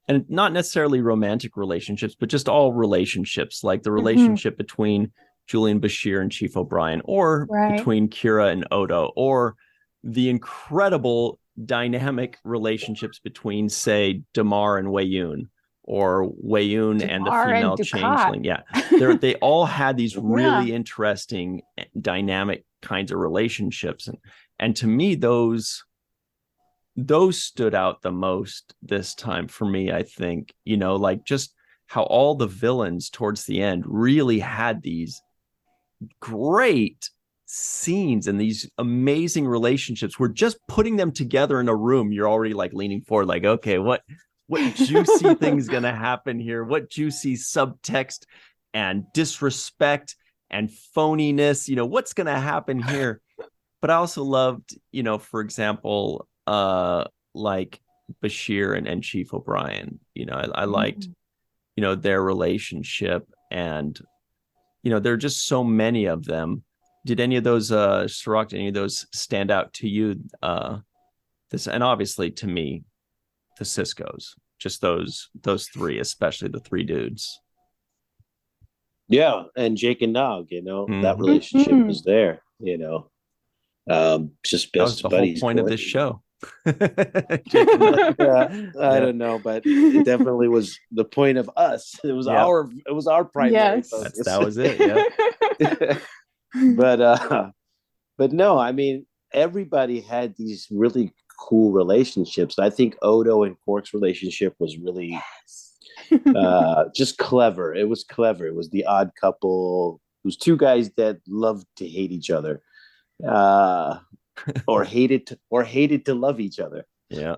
and not necessarily romantic relationships, but just all relationships, like the relationship between Julian Bashir and Chief O'Brien, or between Kira and Odo, or the incredible dynamic relationships between, say, Damar and Weyoun, or Weyoun and the female changeling. Yeah, they all had these really interesting dynamic kinds of relationships, And to me, those stood out the most this time for me, I think, like just how all the villains towards the end really had these great scenes and these amazing relationships. We're just putting them together in a room. You're already like leaning forward, like, okay, what juicy thing's gonna happen here? What juicy subtext and disrespect and phoniness, what's gonna happen here? But I also loved, for example, like Bashir and Chief O'Brien. I liked, their relationship, and there are just so many of them. Did any of those Cirroc, any of those stand out to you? And obviously to me, the Siskos, just those three, especially the three dudes. Yeah, and Jake and Nog, that relationship was there, just that was best the buddies. Whole point of this show. I don't know, but it definitely was the point of us. It was our primary focus. That was it. Yeah. But no, I mean, everybody had these really cool relationships. I think Odo and Quark's relationship was really just clever. It was clever. It was the odd couple. It was two guys that loved to hate each other, or hated to love each other. Yeah.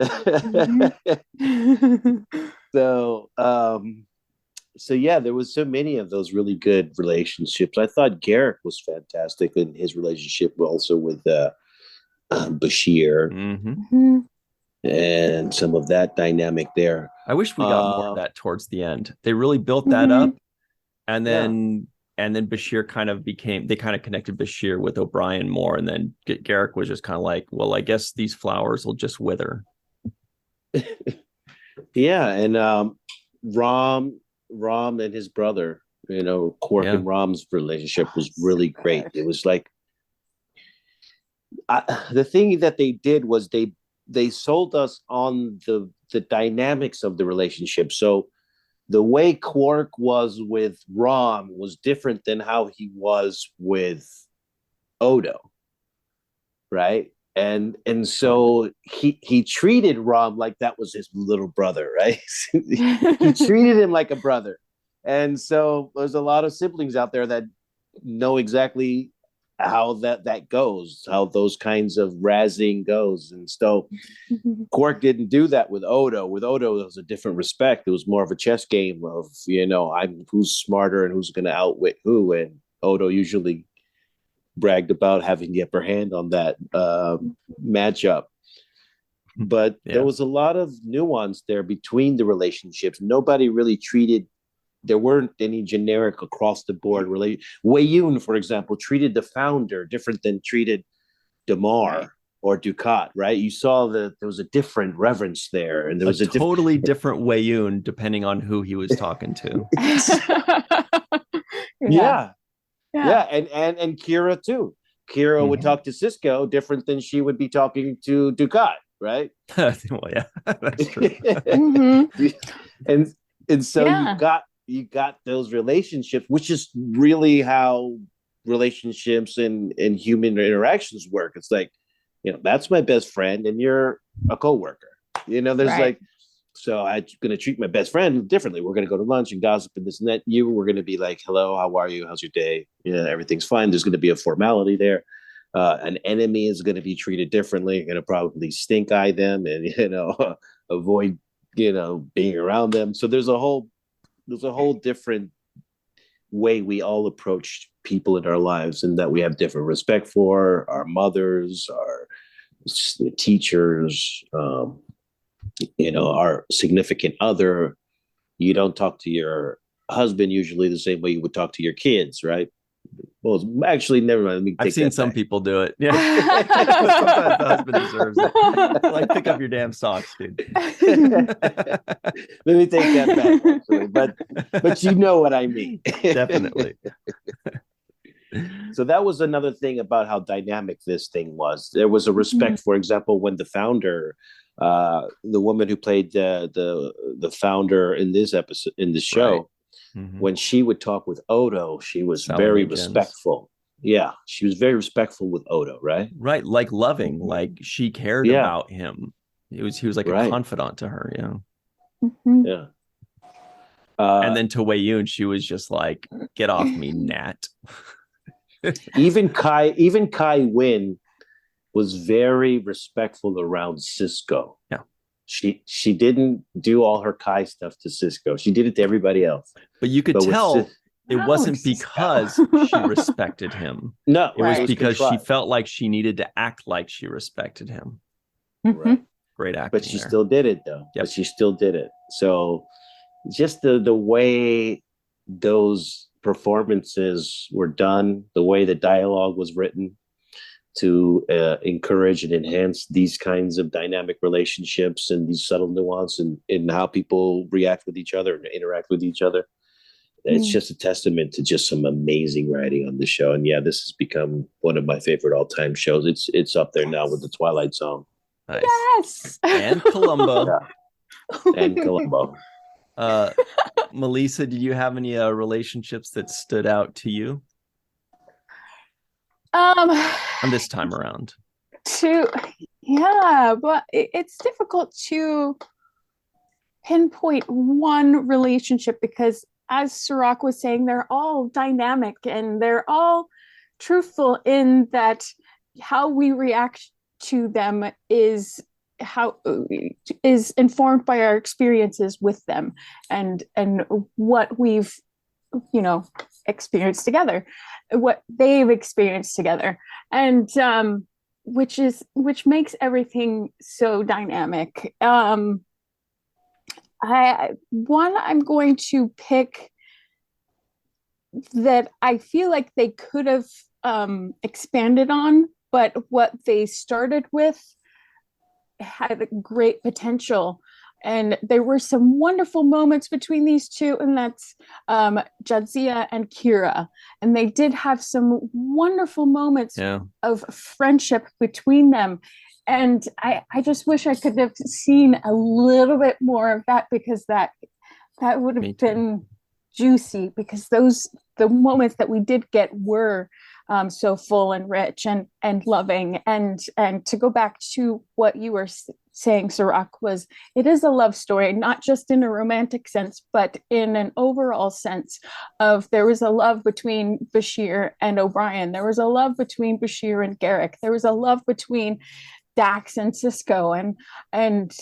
So yeah, there was so many of those really good relationships. I thought Garrick was fantastic in his relationship also with Bashir, and some of that dynamic there. I wish we got more of that towards the end. They really built that up, and then Bashir they kind of connected Bashir with O'Brien more, and then Garrick was just kind of like, well, I guess these flowers will just wither. Yeah, and Rom and his brother, Quark and Rom's relationship was really great. It was like the thing that they did was they sold us on the dynamics of the relationship. So the way Quark was with Rom was different than how he was with Odo, right? And so he treated Rom like that was his little brother, right? He treated him like a brother. And so there's a lot of siblings out there that know exactly how that goes, how those kinds of razzing goes. And so Quark didn't do that with Odo. With Odo, there was a different respect. It was more of a chess game of, I'm who's smarter and who's going to outwit who. And Odo usually bragged about having the upper hand on that matchup. But there was a lot of nuance there between the relationships. Nobody really there weren't any generic across the board relation. Weyoun, for example, treated the founder different than treated Damar or Dukat, right? You saw that there was a different reverence there, and there was a totally different Weyoun depending on who he was talking to. Yeah, and Kira too. Kira would talk to Sisko different than she would be talking to Dukat, right? Well, yeah, that's true. And so you got those relationships, which is really how relationships and human interactions work. It's like, that's my best friend and you're a coworker. There's so I'm going to treat my best friend differently. We're going to go to lunch and gossip and this and that. We're going to be like, hello, how are you? How's your day? Everything's fine. There's going to be a formality there. An enemy is going to be treated differently. You're going to probably stink eye them and, avoid, being around them. So there's a whole different way we all approach people in our lives, and that we have different respect for our mothers, our teachers, our significant other. You don't talk to your husband usually the same way you would talk to your kids, right? Well, actually, never mind. I've seen some people do it. Yeah, sometimes the husband deserves it. Like, pick up your damn socks, dude. Let me take that back, actually. But you know what I mean. Definitely. So that was another thing about how dynamic this thing was. There was a respect, for example, when the founder, the woman who played the founder in this episode, in the show, when she would talk with Odo, she was very respectful. Yeah, she was very respectful with Odo, right? Right, like loving, like she cared about him. He was like a confidant to her, Yeah. And then to Wei Yun, she was just like, "Get off me, Nat." even Kai Wynn was very respectful around Sisko. Yeah. She didn't do all her Kai stuff to Sisko. She did it to everybody else. But you could tell it wasn't because she respected him. No, it was because she felt like she needed to act like she respected him. Right. Great acting. But she still did it, though. Yep. But she still did it. So just the way those performances were done, the way the dialogue was written to encourage and enhance these kinds of dynamic relationships and these subtle nuance in how people react with each other and interact with each other. It's just a testament to just some amazing writing on the show. And yeah, this has become one of my favorite all-time shows. It's up there now with the Twilight Zone. Nice. Yes. And Columbo. And Columbo. Malissa, did you have any relationships that stood out to you? And this time around. But it's difficult to pinpoint one relationship because, as Cirroc was saying, they're all dynamic and they're all truthful in that how we react to them is informed by our experiences with them and what we've experienced together, what they've experienced together, and which makes everything so dynamic. I'm going to pick that I feel like they could have expanded on, but what they started with had great potential. And there were some wonderful moments between these two, and that's Jadzia and Kira. And they did have some wonderful moments of friendship between them. And I just wish I could have seen a little bit more of that, because that would have been juicy, because the moments that we did get were so full and rich and loving. And to go back to what you were saying, Cirroc, it is a love story, not just in a romantic sense, but in an overall sense of there was a love between Bashir and O'Brien. There was a love between Bashir and Garrick. There was a love between Dax and Sisko, and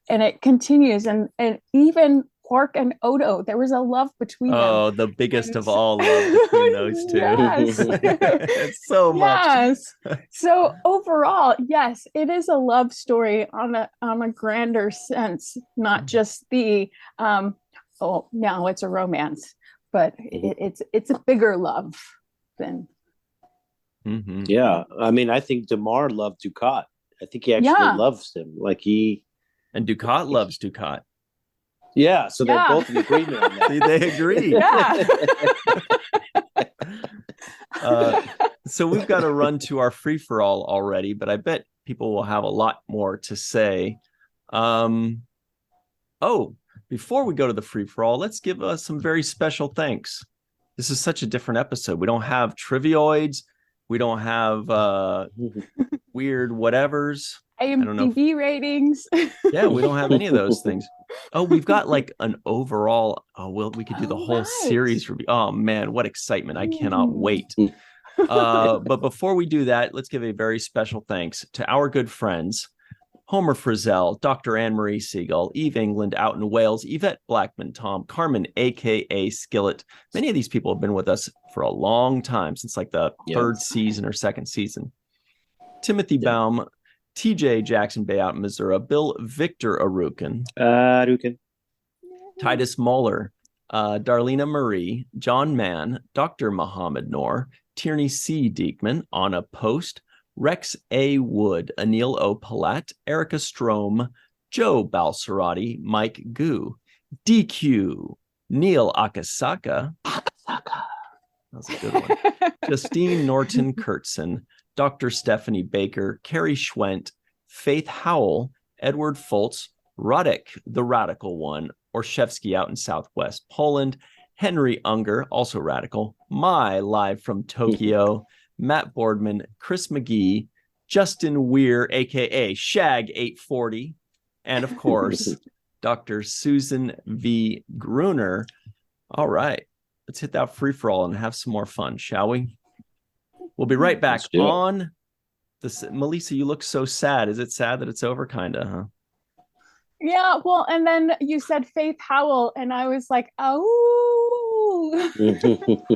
it continues. And even Quark and Odo, there was a love between them. Oh, the biggest of all love between those two. Yes. It's so much. Yes. So overall, yes, it is a love story on a grander sense, not just the now it's a romance, but it's a bigger love than. Mm-hmm. Yeah, I mean, I think Damar loved Ducat. I think he actually loves him. And Ducat loves Ducat. Yeah, so they're both in agreement on that. See, they agree. Yeah. So we've got to run to our free-for-all already, but I bet people will have a lot more to say. Before we go to the free-for-all, let's give some very special thanks. This is such a different episode. We don't have trivioids. We don't have weird whatevers. IMDb ratings. Yeah, we don't have any of those things. Oh, we've got like an overall. We could do the whole series review. Oh man, what excitement! I cannot wait. But before we do that, let's give a very special thanks to our good friends, Homer Frizzell, Dr. Marie Segal, Eve England out in Wales, Yvette Blackmon-Tom, Carmen, aka Skillet. Many of these people have been with us for a long time, since like the third season or second season. Timothy Baum, TJ Jackson-Bey out in Missouri, Bill Victor Arucan, Titus Mohler, Darlena Marie, John Mann, Dr. Mohamed Noor, Tierney C. Dieckmann, Anna Post, Rex A. Wood, Anil O. Polat, Erika Stroem, Joe Balsarotti, Mike Gu, DQ, Neal Akasaka. That was a good one. Justine Norton-Kertson, Dr. Stephanie Baker, Carrie Schwent, Faith Howell, Edward Foltz, Rodek, the Radical One, Orszewski out in Southwest Poland, Henry Unger, also Radical, Mai live from Tokyo, Matt Boardman, Chris McGee, Justin Weir, aka Shag 840, and of course, Dr. Susan V. Gruner. All right, let's hit that free-for-all and have some more fun, shall we? We'll be right back on this. Malissa, you look so sad. Is it sad that it's over? Kinda, huh? Yeah, well, and then you said Faith Howell, and I was like, oh.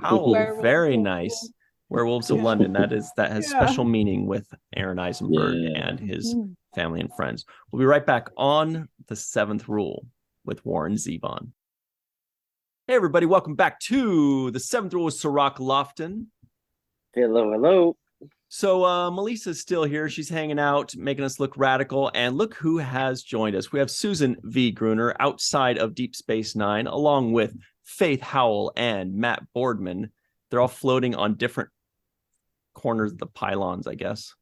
Howell, very nice. Werewolves of London. That has special meaning with Aaron Eisenberg and his family and friends. We'll be right back on The Seventh Rule with Warren Zevon. Hey, everybody. Welcome back to The Seventh Rule with Cirroc Lofton. Hello. So Melissa's still here. She's hanging out, making us look radical. And look who has joined us. We have Susan V. Gruner outside of Deep Space Nine, along with Faith Howell and Matt Boardman. They're all floating on different corners of the pylons, I guess.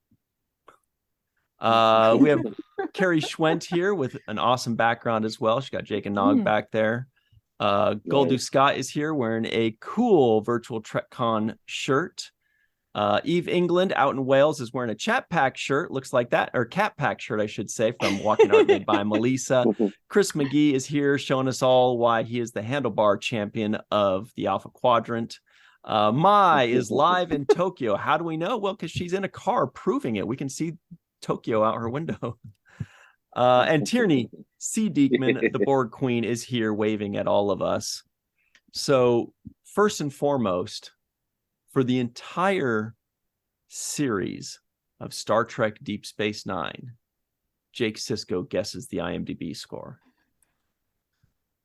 We have Carrie Schwent here with an awesome background as well. She got Jake and Nog back there. Goldu Scott is here wearing a cool virtual TrekCon shirt. Eve England out in Wales is wearing a Chat Pack shirt, looks like that, or Cat Pack shirt, I should say, from Walking Art made by Melissa. Chris McGee is here showing us all why he is the handlebar champion of the Alpha Quadrant. Mai is live in Tokyo. How do we know? Well, because she's in a car proving it. We can see Tokyo out her window. And Tierney C. Dieckmann, the board queen, is here waving at all of us. So first and foremost, for the entire series of Star Trek Deep Space Nine, Jake Sisko guesses the IMDb score.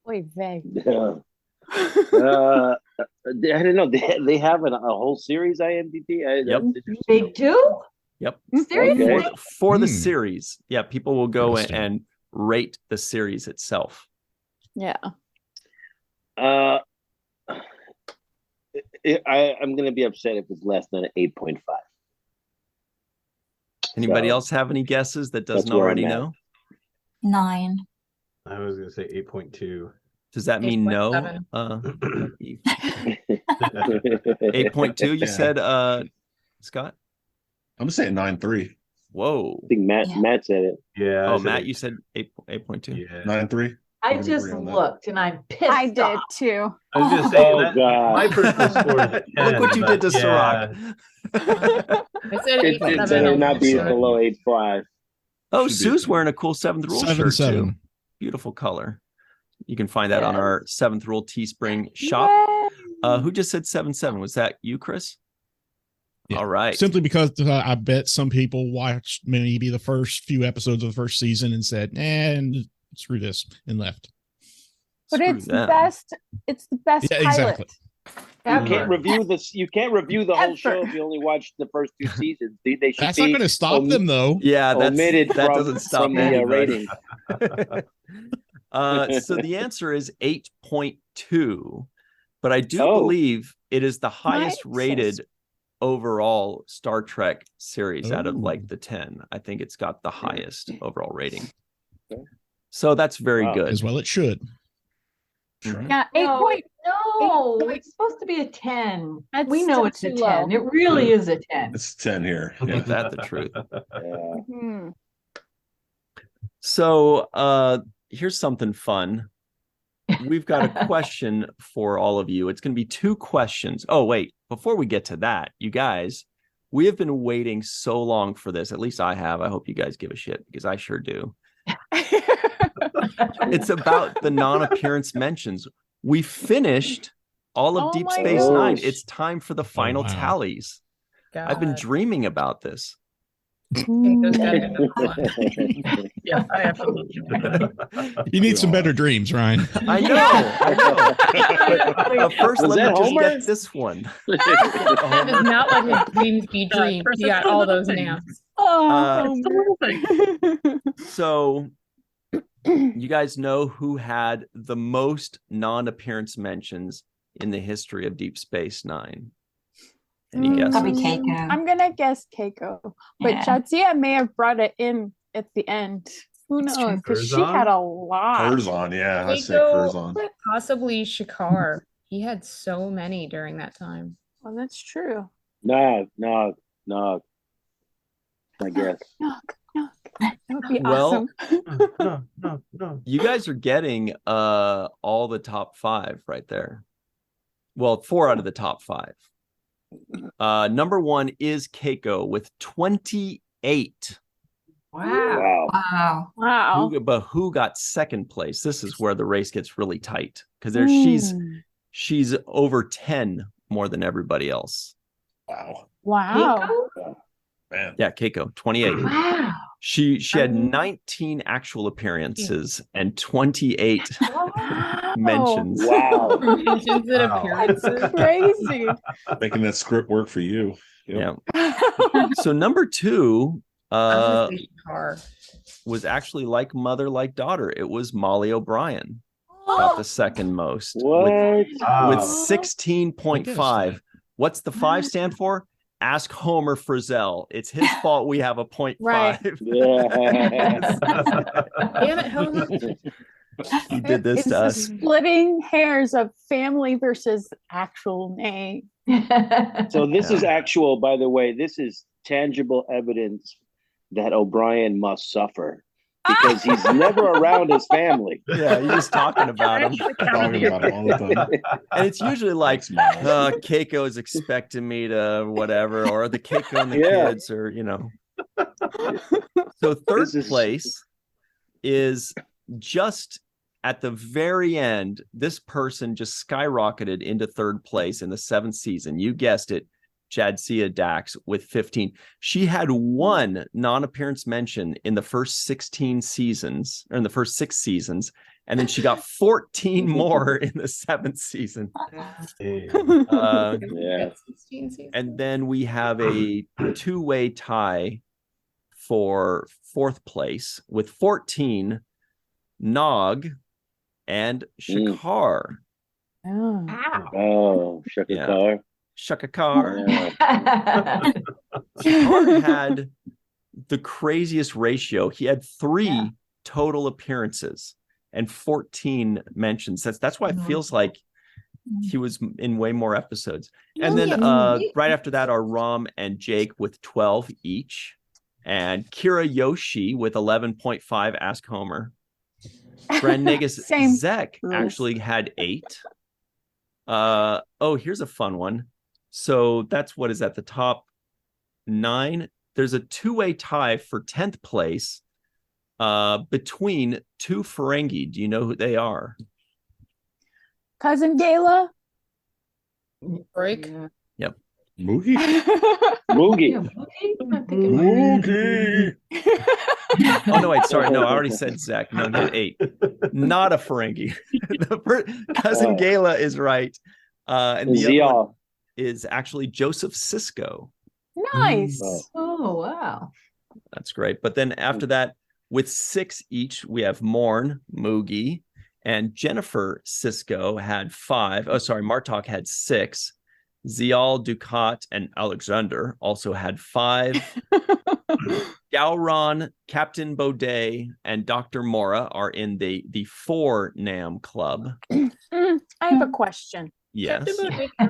Wait, vague. I don't know. They have a whole series IMDb. Yep. They do? Yep. Seriously? Okay. For the series. Yeah, people will go and rate the series itself. Yeah. I'm going to be upset if it's less than an 8.5. Anybody else have any guesses that doesn't already know? 9. I was going to say 8.2. Does that mean no? 8.2, you said, Scott? I'm saying 9.3. Whoa. I think Matt said it. Yeah. Oh, Matt, you said 8.2. Yeah. 9.3. I just looked and I'm pissed I did off. too. I was going to say, God. my personal score is a 10. Look what you did to Cirroc. I said It 8.7. better not be below 8.5. Oh, Should be Sue's wearing a cool Seventh Rule shirt, 7-7. too. Beautiful color. You can find that on our Seventh Rule Teespring shop. Who just said 7-7? Was that you, Chris? Yeah. All right. Simply because I bet some people watched maybe the first few episodes of the first season and said, and screw this, and left. But Screw it's them. best. It's the best Yeah, pilot. exactly. You can't review this. You can't review the whole show if you only watched the first 2 seasons. They should That's not going to stop them, though. Yeah, omitted that from, doesn't stop from the anybody. rating. So the answer is 8.2, but I do believe it is the highest rated overall Star Trek series out of like the 10. I think it's got the highest overall rating. So that's very good. As well, it should. Yeah, No, 8. no, 8.2. it's supposed to be a 10. That's We know still it's a too 10. low. It really is a 10. It's 10 here. Ain't that the truth? Yeah. Hmm. So here's something fun. We've got a question for all of you. It's going to be 2 questions. Oh, wait, before we get to that, you guys, we have been waiting so long for this. At least I have. I hope you guys give a shit because I sure do. It's about the non-appearance mentions. We finished all of Deep my Space gosh. Nine. It's time for the final wow. tallies. I've been dreaming about this. Yeah, I absolutely. You need some better dreams, Ryan. I know. But first, Was let that me just Homer? get this one. That does not let his dreams be dreams. You got all those naps. Oh, So, you guys know who had the most non-appearance mentions in the history of Deep Space Nine? Any guesses? Probably Keiko. I'm gonna guess Keiko, but Yeah. Jadzia may have brought it in at the end. Who That's knows? true. Because she Curzon? had a lot. Curzon, yeah. I say Keiko, Curzon. possibly Shakar. He had so many during that time. Well, that's true. Nog. I guess. Knock. That would be Well, awesome. No. You guys are getting all the top 5 right there. Well, 4 out of the top 5. Number 1 is Keiko with 28. Wow. Wow. Wow. But who got second place? This is where the race gets really tight because she's over 10 more than everybody else. Wow. Wow. Keiko? Man. Yeah, Keiko, 28. Wow. She had 19 actual appearances and 28 mentions. Wow. Mentions and Wow. appearances. Crazy. Making that script work for you. Yep. Yeah. So number 2 I'm gonna say Car. was actually like mother, like daughter. It was Molly O'Brien, got the second most What? with Wow. 16.5. What's the 5 stand for? Ask Homer Frizzell. It's his fault we have a 0.5. Right. Yeah. Damn it, Homer. He did this It's to the us. splitting hairs of family versus actual name. So this Yeah. is actual, by the way, this is tangible evidence that O'Brien must suffer because he's never around his family. Yeah, you're just talking about him. Talking about it all the time. And it's usually like, Thanks, Miles. Keiko is expecting me to whatever, or the Keiko and the Yeah. kids, or, So third This is- place is just at the very end. This person just skyrocketed into third place in the 7th season. You guessed it, Jadzia Dax with 15. She had 1 non-appearance mention in the first 16 seasons, or in the first 6 seasons, and then she got 14 more in the 7th season. Uh, Yeah. and then we have a 2-way tie for 4th place with 14, Nog and Shakar. Oh. Oh, Shakakar. Shakakar. Yeah. Shakar had the craziest ratio. He had 3 total appearances and 14 mentions. That's why it feels like he was in way more episodes. And then right after that are Ram and Jake with 12 each, and Kira Yoshi with 11.5. Ask Homer. Brand Negus Same Zek rules. actually had 8. Oh, here's a fun one. So that's what is at the top 9. There's a 2-way tie for 10th place between 2 Ferengi. Do you know who they are? Cousin Gayla. Break. Moogie? Moogie. I'm thinking Moogie. Oh, no, wait. Sorry. No, I already said Zach. No, not 8. Not a Ferengi. Cousin Gayla is right. And the other one Zial. is actually Joseph Sisko. Nice. Oh, wow. That's great. But then after that, with 6 each, we have Morn, Moogie, and Jennifer Sisko had 5. Oh, sorry, Martok had 6. Zial, Ducat, and Alexander also had 5. Gowron, Captain Baudet, and Dr. Mora are in the 4 NAM club. I have a question. Yes.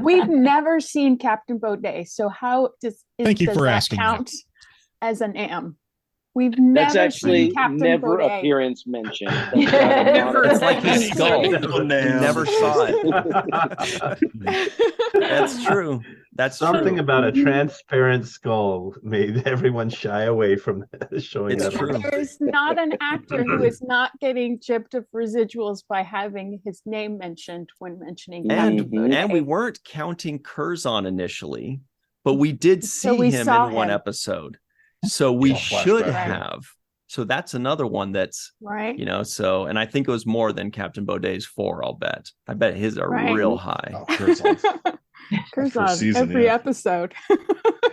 We've never seen Captain Baudet, so how does Thank you does for that asking that. count as an AM? We've That's never actually seen Captain never Baudet. appearance mentioned. Never. It's like his skull. No, Never saw it. That's true. That's Something true. about a transparent skull made everyone shy away from showing It's that. true. There's not an actor who is not getting chipped of residuals by having his name mentioned when mentioning And Captain Baudet. and we weren't counting Curzon initially, but we did see So we him saw in one him. episode. So we Yeah, should flashback. have. So that's another one that's, right? so, and I think it was more than Captain Baudet's 4, I'll bet. I bet his are Right. real high. Oh, Curzon. Curzon, season, every yeah. episode.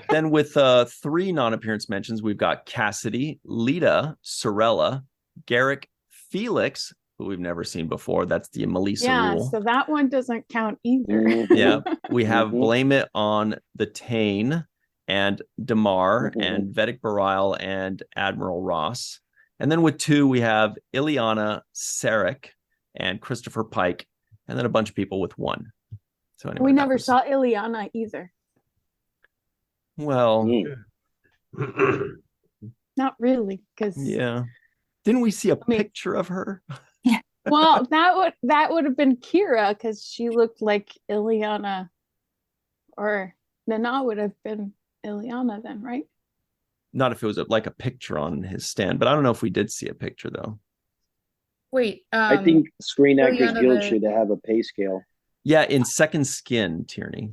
Then with 3 non-appearance mentions, we've got Cassidy, Lita, Sorella, Garrick, Felix, who we've never seen before. That's the Malissa Yeah, rule. so that one doesn't count either. Mhm. Yeah, we have Mhm. Blame It on the Tane and Damar Mhm. and Vedic Barile and Admiral Ross. And then with 2, we have Ileana Sarek and Christopher Pike, and then a bunch of people with 1. So anyway, We that never was- saw Ileana either. Well, Not really, because yeah. Didn't we see a picture of her? well, that would have been Kira because she looked like Ileana, or Nana would have been Ileana then, right? Not if it was like a picture on his stand, but I don't know if we did see a picture though. Wait, I think Screen Actors Ileana Guild the- should have a pay scale. Yeah, in Second Skin, Tierney.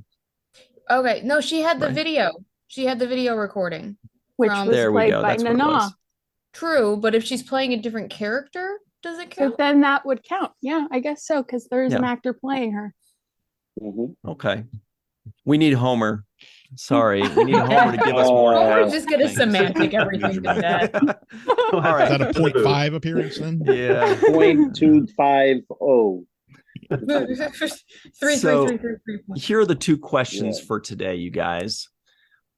Okay, no, she had the Right. video. She had the video recording. Which From- was There we played go. by That's what it Nana. was. True, but if she's playing a different character, does it So count? then that would count. Yeah, I guess so, because there's an Yeah. actor playing her. Mhm. Okay. We need Homer. Sorry. We need Homer to give us more. Homer's just gonna things. semantic everything to death. All Is right. that a 0.5 appearance then? Yeah. 0.250. So- 3. Here are the two questions Yeah. for today, you guys.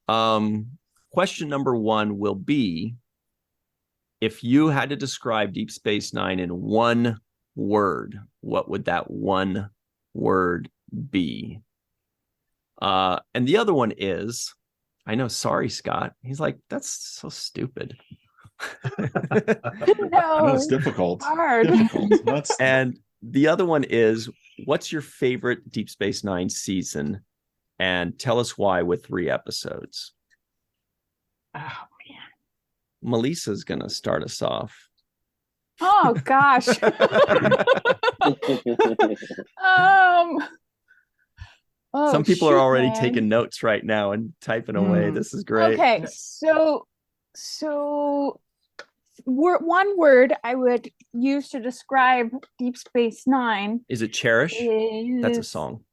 Question number 1 will be, if you had to describe Deep Space Nine in one word, what would that one word be? And the other one is, I know, sorry, Scott. He's like, that's so stupid. I know it's difficult. Hard. Difficult. That's And the other one is, what's your favorite Deep Space Nine season? And tell us why with 3 episodes. Oh Melissa's going to start us off. Oh gosh. Some people are already man. taking notes right now and typing away. This is great. Okay, so one word I would use to describe Deep Space Nine Is it Cherish? is That's a song.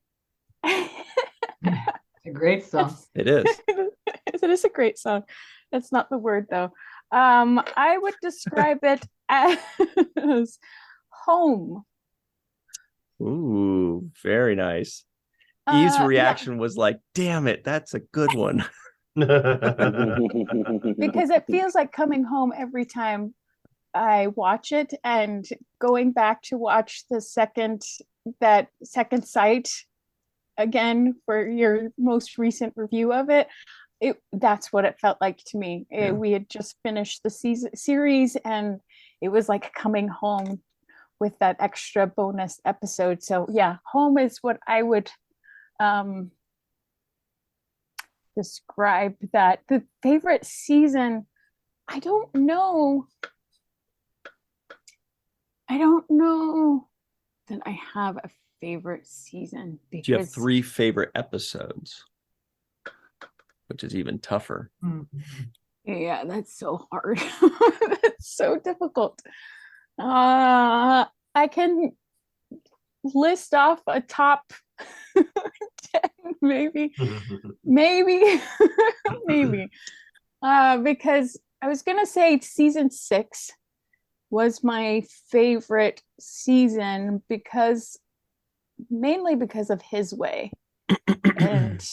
It's a great song. It is. It is a great song. That's not the word though. I would describe it as home. Ooh, very nice. Eve's Yeah. reaction was like, damn it, that's a good one. Because it feels like coming home every time I watch it, and going back to watch second sight again for your most recent review of it. That's what it felt like to me. Yeah. We had just finished the series, and it was like coming home with that extra bonus episode. So yeah, home is what I would describe that. The favorite season, I don't know that I have a favorite season, because Do you have 3 favorite episodes? Which is even tougher. yeah, that's so hard. That's so difficult. I can list off a top 10, maybe. Because I was gonna say season 6 was my favorite season, mainly because of His Way and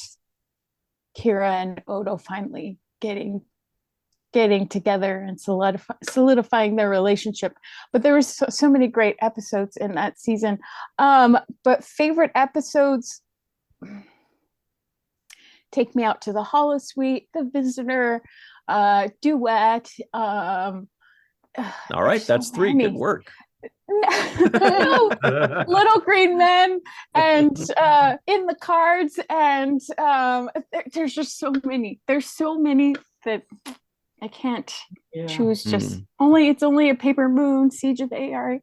Kira and Odo finally getting together and solidifying their relationship. But there was so many great episodes in that season. But favorite episodes: Take Me Out to the Holosuite, The Visitor, Duet. All right, that's 3. many. Good work. Little Green Men, and In the Cards, and there's just so many. There's so many that I can't choose. Just it's only a Paper Moon, Siege of AR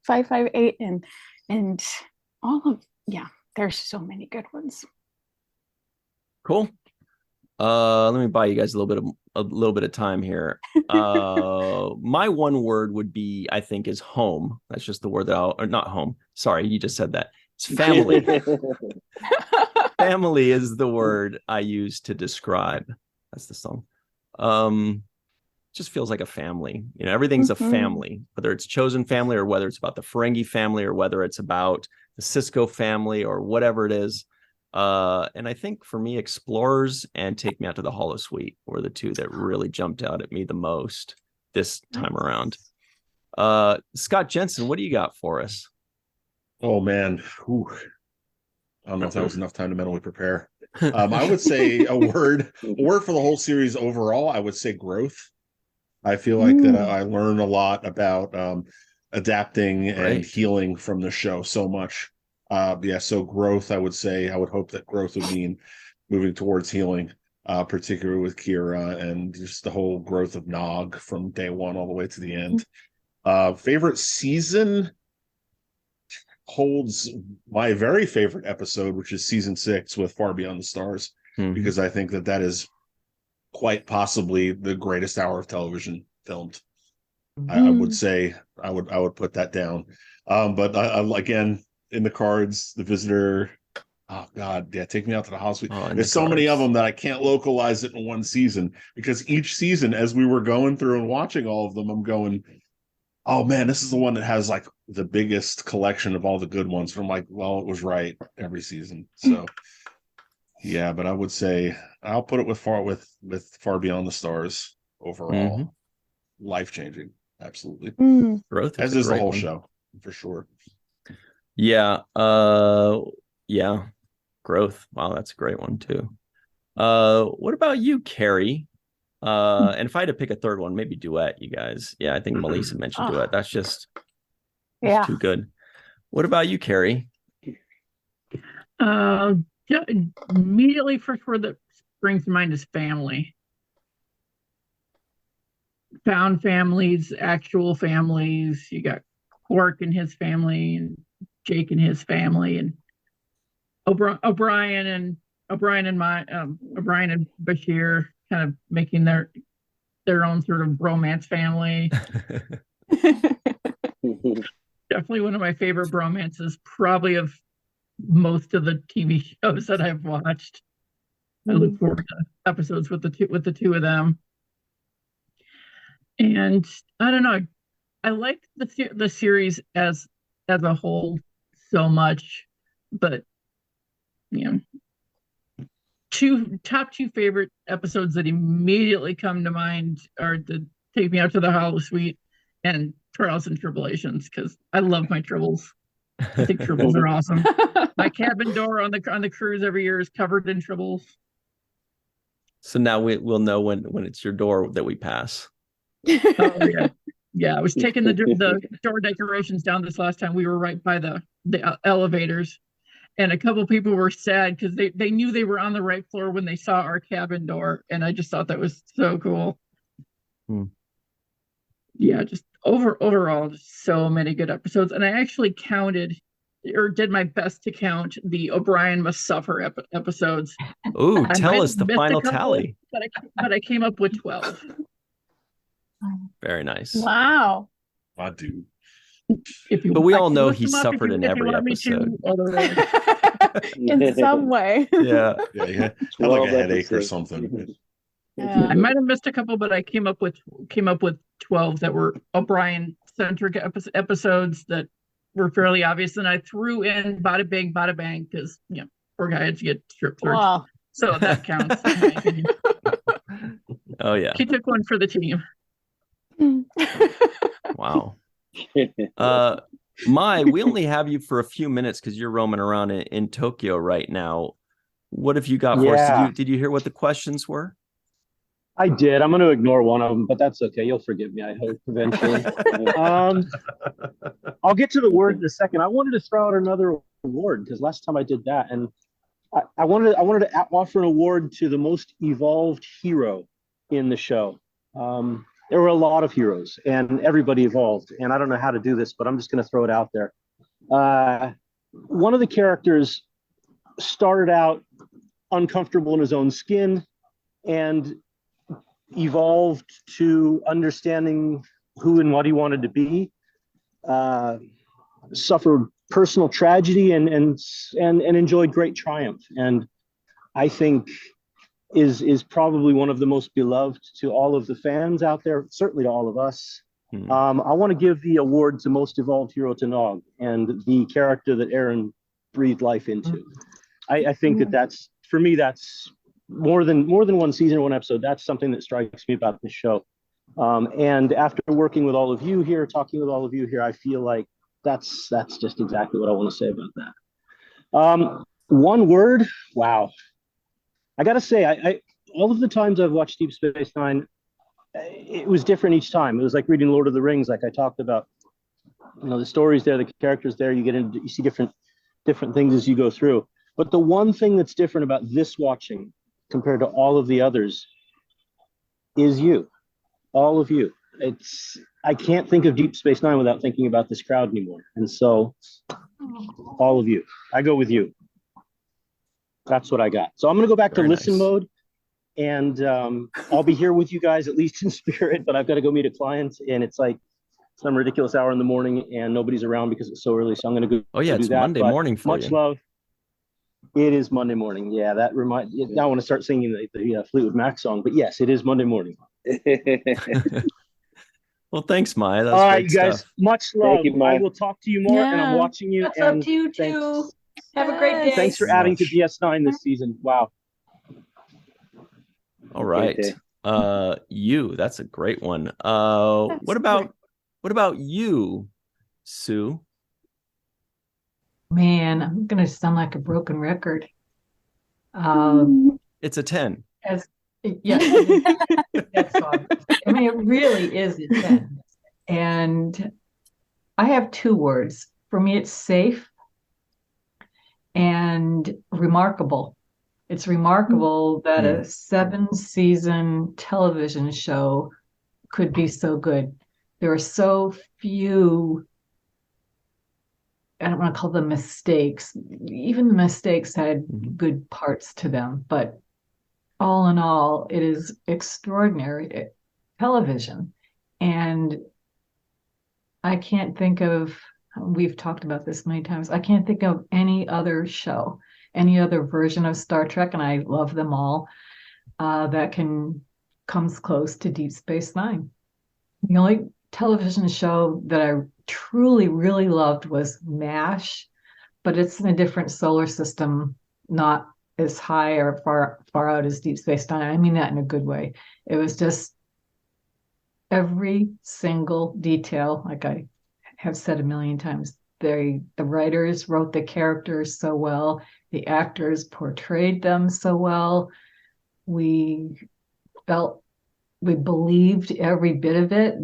558, and all of there's so many good ones. Cool. Let me buy you guys a little bit of time here. My one word would be, I think, is home. That's just the word that or not home. Sorry, you just said that. It's family. Family is the word I use to describe. That's the song. Just feels like a family. You know, everything's a family, whether it's chosen family or whether it's about the Ferengi family or whether it's about the Sisko family or whatever it is. And I think for me, Explorers and Take Me Out to the Holosuite were the 2 that really jumped out at me the most this time around. Scott Jensen, what do you got for us? Oh man. Whew. I don't know if that was enough time to mentally prepare. I would say a word for the whole series overall. I would say growth. I feel like that I learned a lot about adapting and healing from the show so much. So growth, I would say. I would hope that growth would mean moving towards healing, particularly with Kira and just the whole growth of Nog from day one all the way to the end. Favorite season holds my very favorite episode, which is season 6 with Far Beyond the Stars, because I think that is quite possibly the greatest hour of television filmed. I would say I would put that down. But again, in the cards, The Visitor. Oh God, yeah, Take Me Out to the Hospital. There's so many of them that I can't localize it in one season, because each season, as we were going through and watching all of them, I'm going, oh man, this is the one that has like the biggest collection of all the good ones. From like, well, it was right every season. So yeah, but I would say I'll put it with Far Beyond the Stars overall. Life changing, absolutely. Growth, as is the whole show for sure. Yeah, yeah, growth. Wow, that's a great one too. What about you, Carrie? And if I had to pick a third one, maybe Duet, you guys. Yeah, I think Malissa mentioned Duet. That's just too good. What about you, Carrie? Immediately first word that springs to mind is family. Found families, actual families. You got Quark and his family, and Jake and his family, and O'Brien and Bashir kind of making their own sort of romance family. Definitely one of my favorite bromances, probably of most of the TV shows that I've watched. I look forward to episodes with the two of them. And I don't know, I liked the series as a whole so much, but top two favorite episodes that immediately come to mind are the Take Me Out to the Hollow Suite and Trials and Tribulations, because I love my tribbles. I think tribbles are awesome. My cabin door on the cruise every year is covered in tribbles. So now we'll know when it's your door that we pass. Oh yeah. I was taking the door decorations down this last time. We were right by the elevators, and a couple people were sad because they knew they were on the right floor when they saw our cabin door, and I just thought that was so cool. Yeah, just overall, just so many good episodes. And I actually counted, or did my best to count, the O'Brien Must Suffer episodes. Ooh, tell us the final tally. But I came up with 12. Very nice. Wow. I do. But we all know he suffered in every episode. In some way. Yeah. He had like a headache or something. I might have missed a couple, but I came up with 12 that were O'Brien centric episodes that were fairly obvious, and I threw in Bada Bing, Bada Bang because poor guy had to get strip searched. Wow. So that counts. Oh yeah. He took one for the team. Wow. We only have you for a few minutes because you're roaming around in Tokyo right now. What have you got for us? Did you hear what the questions were? I did. I'm going to ignore one of them, but that's okay. You'll forgive me, I hope, eventually. I'll get to the word in a second. I wanted to throw out another award because last time I did that, and I wanted to offer an award to the most evolved hero in the show. There were a lot of heroes, and everybody evolved. And I don't know how to do this, but I'm just going to throw it out there. One of the characters started out uncomfortable in his own skin and evolved to understanding who and what he wanted to be. Suffered personal tragedy and enjoyed great triumph. And I think is probably one of the most beloved to all of the fans out there, certainly to all of us. I want to give the award to most evolved hero to Nog and the character that Aaron breathed life into. I think that's, for me, that's more than one season or one episode. That's something that strikes me about this show. And after working with all of you here, talking with all of you here, I feel like that's just exactly what I want to say about that. One word, wow. I gotta say, I all of the times I've watched Deep Space Nine, it was different each time. It was like reading Lord of the Rings, like I talked about. You know, the stories there, the characters there, you see different things as you go through. But the one thing that's different about this watching compared to all of the others is you, all of you. I can't think of Deep Space Nine without thinking about this crowd anymore. And so all of you, I go with you. That's what I got. So I'm going to go back to listen mode, and I'll be here with you guys, at least in spirit, but I've got to go meet a client, and it's like some ridiculous hour in the morning and nobody's around because it's so early. So I'm going to go. Oh yeah, it's Monday morning for you. Much love. It is Monday morning. Yeah, that reminds. Now I want to start singing the Fleetwood Mac song. But yes, it is Monday morning. Well, thanks, Maya. That's all right, you stuff. guys. Much love. You, I will talk to you more, and I'm watching you. What's and up to you too? Have a great day. Thanks for adding to DS9 this season. Wow. All right. You. That's a great one. What about you, Sue? Man, I'm gonna sound like a broken record. It's a 10. That's all. I mean, it really is a 10. And I have 2 words. For me, it's safe and remarkable. It's remarkable that a 7-season television show could be so good. There are so few, I don't want to call them mistakes. Even the mistakes had good parts to them, but all in all, it is extraordinary television. And I can't think of, we've talked about this many times, I can't think of any other show, any other version of Star Trek, and I love them all, that comes close to Deep Space Nine. The only television show that I truly, really loved was MASH, but it's in a different solar system, not as high or far out as Deep Space Nine. I mean that in a good way. It was just every single detail, like I have said a million times. The writers wrote the characters so well. The actors portrayed them so well. We believed every bit of it.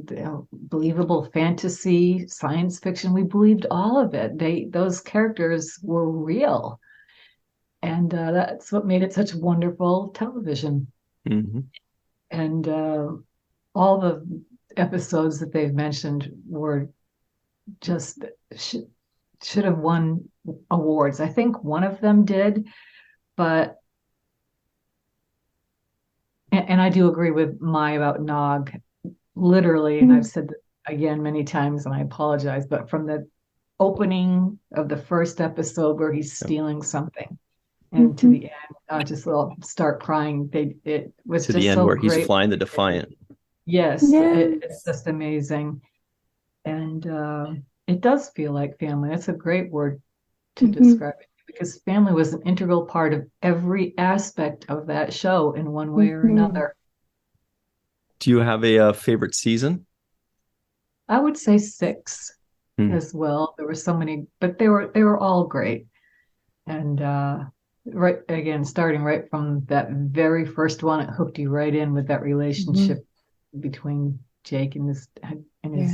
Believable fantasy, science fiction. We believed all of it. Those characters were real. And that's what made it such wonderful television. Mm-hmm. And all the episodes that they've mentioned were just should have won awards. I think one of them did, but and I do agree with Maya about Nog, literally, and I've said that again many times, and I apologize, but from the opening of the first episode where he's stealing something, and to the end, I just will start crying. It was to just the end so where great. he's flying the Defiant. Yes, it's just amazing, and it does feel like family. That's a great word to describe it, because family was an integral part of every aspect of that show in one way or another. Do you have a favorite season? I would say 6 as well. There were so many, but they were all great. And starting right from that very first one, it hooked you right in with that relationship between Jake and his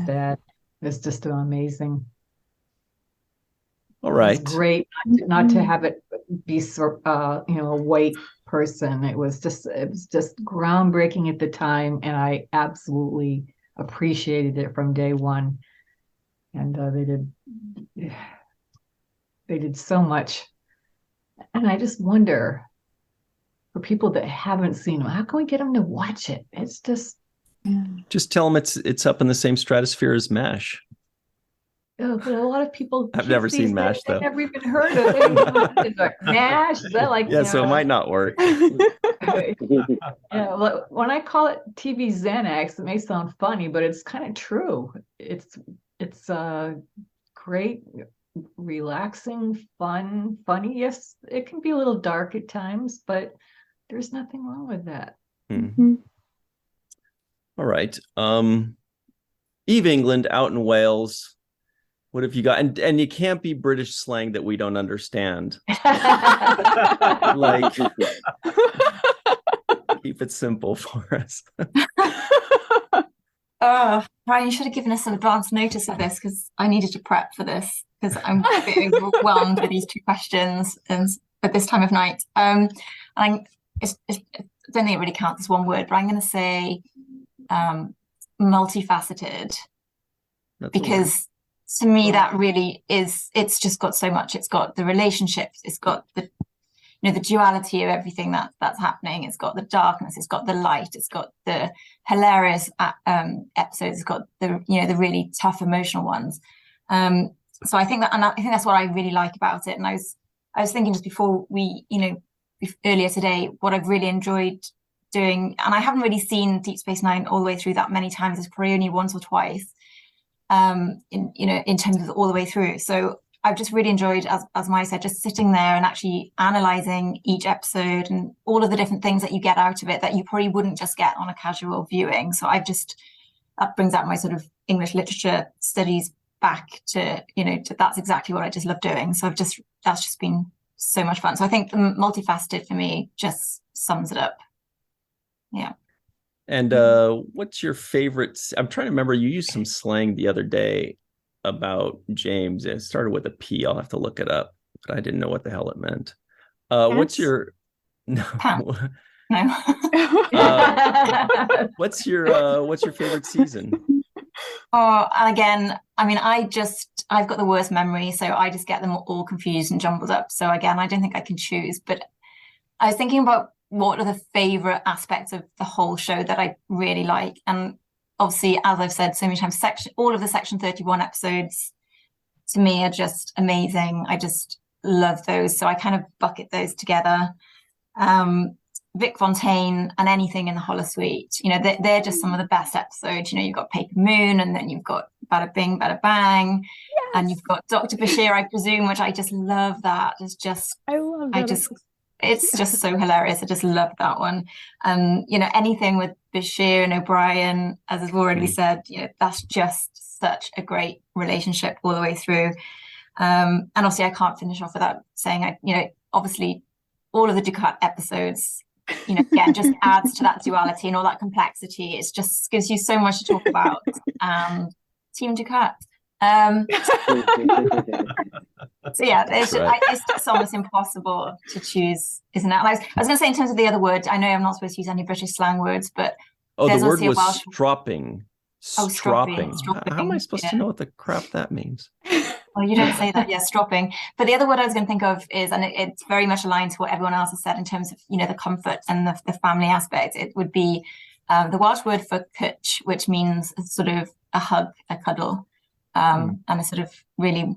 dad. It was just amazing. All right. It was great not to have it be a white person. It was just groundbreaking at the time, and I absolutely appreciated it from day one. And they did so much. And I just wonder, for people that haven't seen them, how can we get them to watch it? It's just tell them it's up in the same stratosphere as MASH. But a lot of people I've never seen MASH though. I've never even heard of it. It's like MASH, is that like so it might not work. When I call it TV Xanax, it may sound funny, but it's kind of true. It's great, relaxing, fun, funny. Yes, it can be a little dark at times, but there's nothing wrong with that. All right. Eve England out in Wales. What have you got? And you can't be British slang that we don't understand. Like Keep it simple for us. Oh, Brian, you should have given us some advance notice of this because I needed to prep for this because I'm a bit overwhelmed with these two questions and at this time of night. I don't think it really counts as one word, but I'm going to say multifaceted. Because to me that really is, it's just got so much. It's got the relationships, it's got the the duality of everything that's happening. It's got the darkness, it's got the light, it's got the hilarious episodes, it's got the the really tough emotional ones. So I think that, and I think that's what I really like about it. And I was thinking just before we earlier today, what I've really enjoyed doing, and I haven't really seen Deep Space Nine all the way through that many times. It's probably only once or twice in terms of all the way through. So I've just really enjoyed, as Mai said, just sitting there and actually analysing each episode and all of the different things that you get out of it that you probably wouldn't just get on a casual viewing. So that brings out my sort of English literature studies back to, that's exactly what I just love doing. So that's just been so much fun. So I think the multifaceted for me just sums it up. Yeah. And what's your favorite? I'm trying to remember, you used some slang the other day about James. It started with a P. I'll have to look it up, but I didn't know what the hell it meant. What's your no? No. What's your favorite season? Oh, and again, I mean, I've got the worst memory, so I just get them all confused and jumbled up. So again, I don't think I can choose, but I was thinking about what are the favorite aspects of the whole show that I really like. And obviously, as I've said so many times, all of the Section 31 episodes to me are just amazing. I just love those. So I kind of bucket those together. Vic Fontaine and anything in the Holosuite, they're just some of the best episodes. You've got Paper Moon, and then you've got Bada Bing, Bada Bang, yes. And you've got Dr. Bashir, I presume, which I just love. That is just, it's just so hilarious. I just love that one. Anything with Bashir and O'Brien, as I've already said, that's just such a great relationship all the way through. And obviously, I can't finish off without saying, obviously, all of the Ducat episodes, again, just adds to that duality and all that complexity. It just gives you so much to talk about. Team Ducat. So yeah, it's just almost impossible to choose, isn't it? And I was going to say, in terms of the other word, I know I'm not supposed to use any British slang words, but the word was stropping. Stropping. How am I supposed to know what the crap that means? Well, you don't say that, yeah, stropping. But the other word I was going to think of is, and it's very much aligned to what everyone else has said in terms of, the comfort and the family aspect. It would be the Welsh word for cwtch, which means sort of a hug, a cuddle, and a sort of really,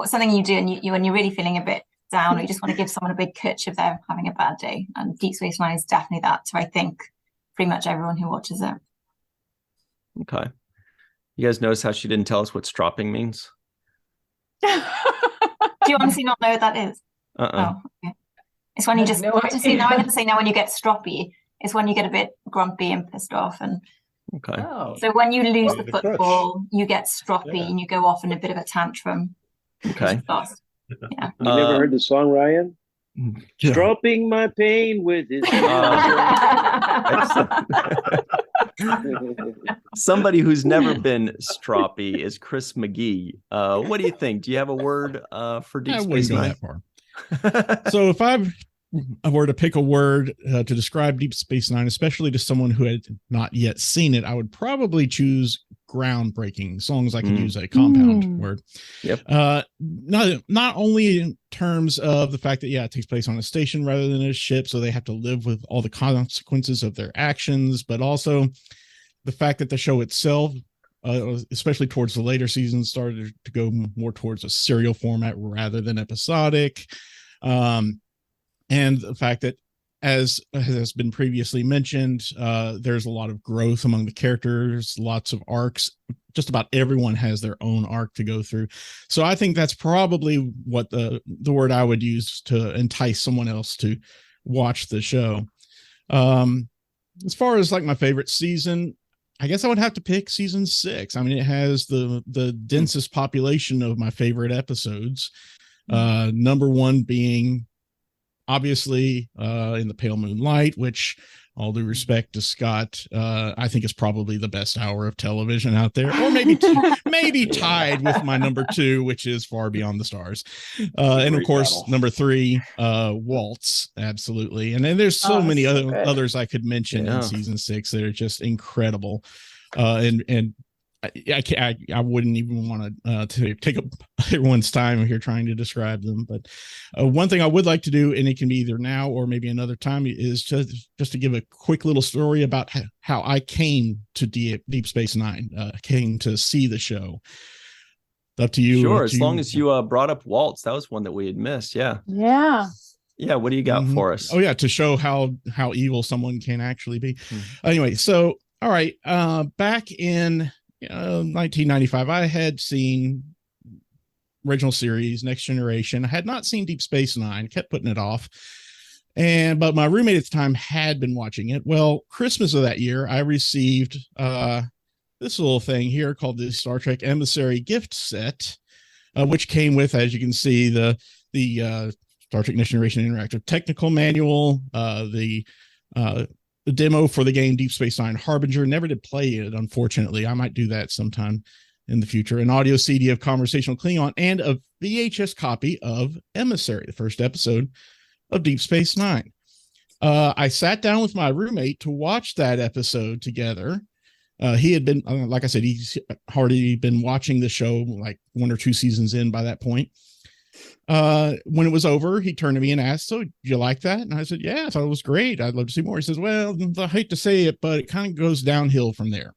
something you do and you when you're really feeling a bit down, or you just want to give someone a big cwtch if they're having a bad day. And Deep Space Nine is definitely that. So I think pretty much everyone who watches it. Okay. You guys notice how she didn't tell us what stropping means? Do you honestly not know what that is? Oh, okay. It's when you just now I'm going to say now when you get stroppy, it's when you get a bit grumpy and pissed off. And okay. So when you lose the football, you get stroppy and you go off in a bit of a tantrum. Okay. Yeah. You never heard the song, Ryan? Stropping my pain with his Somebody who's never been stroppy is Chris McGee. What do you think? Do you have a word for Deep Space Nine? So if I were to pick a word to describe Deep Space Nine, especially to someone who had not yet seen it, I would probably choose groundbreaking, as long as I can use a compound word. Yep. Not only in terms of the fact that, it takes place on a station rather than a ship, so they have to live with all the consequences of their actions, but also the fact that the show itself, especially towards the later seasons, started to go more towards a serial format rather than episodic. And the fact that, as has been previously mentioned, there's a lot of growth among the characters, lots of arcs. Just about everyone has their own arc to go through. So I think that's probably what the word I would use to entice someone else to watch the show. As far as like my favorite season, I guess I would have to pick season 6. I mean, it has the densest population of my favorite episodes. Number one being obviously in the Pale Moonlight, which, all due respect to Scott, I think is probably the best hour of television out there, or maybe tied with my number 2, which is Far Beyond the Stars. And of course, battle. number 3, Waltz, absolutely. And then there's so many others I could mention in season 6 that are just incredible. And I wouldn't even want to take up everyone's time here trying to describe them. But one thing I would like to do, and it can be either now or maybe another time, is just to give a quick little story about how I came to Deep Space Nine, came to see the show. Up to you. Sure, as long as you brought up Waltz, that was one that we had missed. Yeah. Yeah. What do you got for us? Oh yeah, to show how evil someone can actually be. Anyway, so all right, back in 1995, I had seen original series Next Generation. I had not seen Deep Space Nine, kept putting it off, but my roommate at the time had been watching it. Well, Christmas of that year, I received this little thing here called the Star Trek Emissary gift set, which came with, as you can see, the Star Trek Next Generation interactive technical manual, the demo for the game Deep Space Nine Harbinger. Never did play it, unfortunately. I might do that sometime in the future. An audio CD of Conversational Klingon, and a VHS copy of Emissary, the first episode of Deep Space Nine. I sat down with my roommate to watch that episode together. He had been, like I said, he's already been watching the show like 1 or 2 seasons in by that point. When it was over, he turned to me and asked, "So, do you like that?" And I said, "Yeah, I thought it was great. I'd love to see more." He says, "Well, I hate to say it, but it kind of goes downhill from there."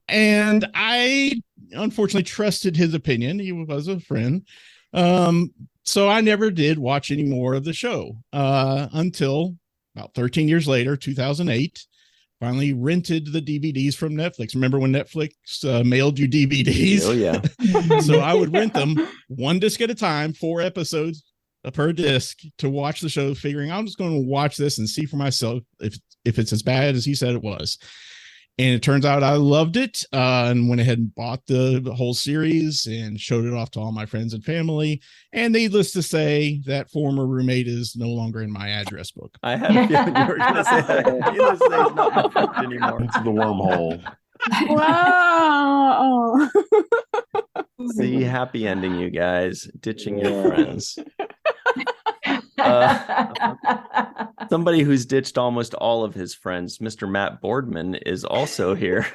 And I unfortunately trusted his opinion. He was a friend. So I never did watch any more of the show until about 13 years later, 2008. Finally rented the DVDs from Netflix. Remember when Netflix mailed you DVDs? Oh, yeah. So I would rent them 1 disc at a time, 4 episodes per disc, to watch the show, figuring I'm just going to watch this and see for myself if it's as bad as he said it was. And it turns out I loved it, and went ahead and bought the whole series and showed it off to all my friends and family. And needless to say, that former roommate is no longer in my address book. I had a feeling you were going to say that. Needless to say, he's not my friend anymore. It's the wormhole. Wow. See, happy ending, you guys. Ditching your friends. Somebody who's ditched almost all of his friends, Mr. Matt Boardman, is also here.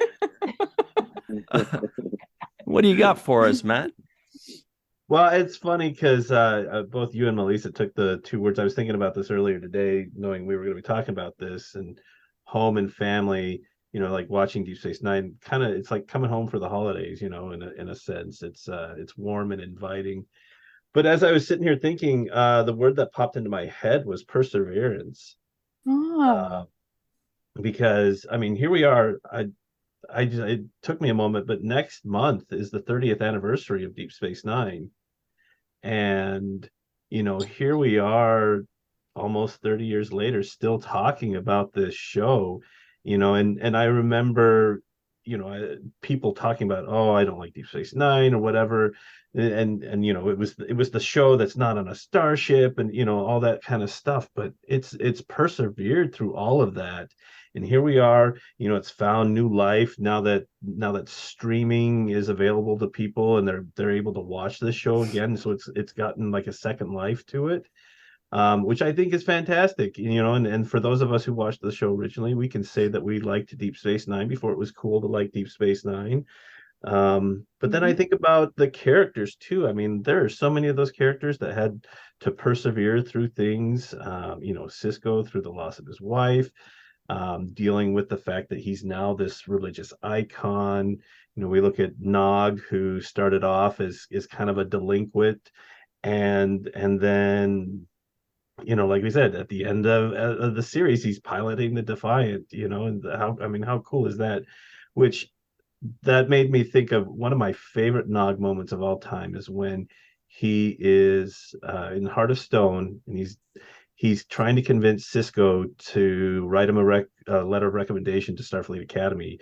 What do you got for us, Matt? Well, it's funny because both you and Malissa took the 2 words. I was thinking about this earlier today, knowing we were going to be talking about this, and home and family. Like watching Deep Space Nine, kind of, it's like coming home for the holidays. In a sense, it's warm and inviting. But as I was sitting here thinking, the word that popped into my head was perseverance. Because here we are. It took me a moment, but next month is the 30th anniversary of Deep Space Nine, and here we are, almost 30 years later, still talking about this show. And I remember, people talking about, "Oh, I don't like Deep Space Nine," or whatever. And it was the show that's not on a starship, and all that kind of stuff, but it's persevered through all of that, and here we are. It's found new life now that streaming is available to people, and they're able to watch this show again, so it's gotten like a second life to it, which I think is fantastic. And for those of us who watched the show originally, we can say that we liked Deep Space Nine before it was cool to like Deep Space Nine. But then I think about the characters too. There are so many of those characters that had to persevere through things. Sisko through the loss of his wife, dealing with the fact that he's now this religious icon. We look at Nog, who started off as kind of a delinquent, and then like we said, at the end of the series, he's piloting the Defiant. And how cool is that? Which that made me think of one of my favorite Nog moments of all time, is when he is in Heart of Stone, and he's trying to convince Sisko to write him a letter of recommendation to Starfleet Academy,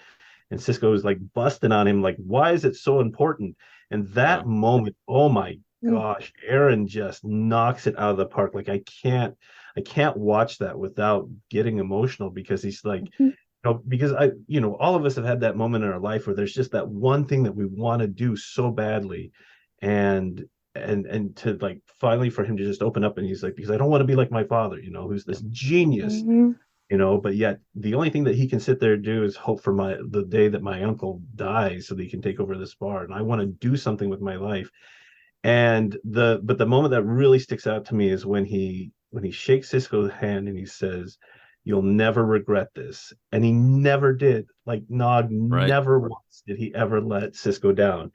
and Sisko is like busting on him, like, why is it so important? And that moment, oh my gosh, Aaron just knocks it out of the park. Like I can't watch that without getting emotional, because he's like, because all of us have had that moment in our life where there's just that one thing that we want to do so badly, and to like finally for him to just open up, and he's like, because I don't want to be like my father, who's this genius, but yet the only thing that he can sit there and do is hope for the day that my uncle dies so that he can take over this bar, and I want to do something with my life. And the moment that really sticks out to me is when he shakes Sisko's hand and he says, "You'll never regret this," and he never did. Like Nog, never once did he ever let Sisko down.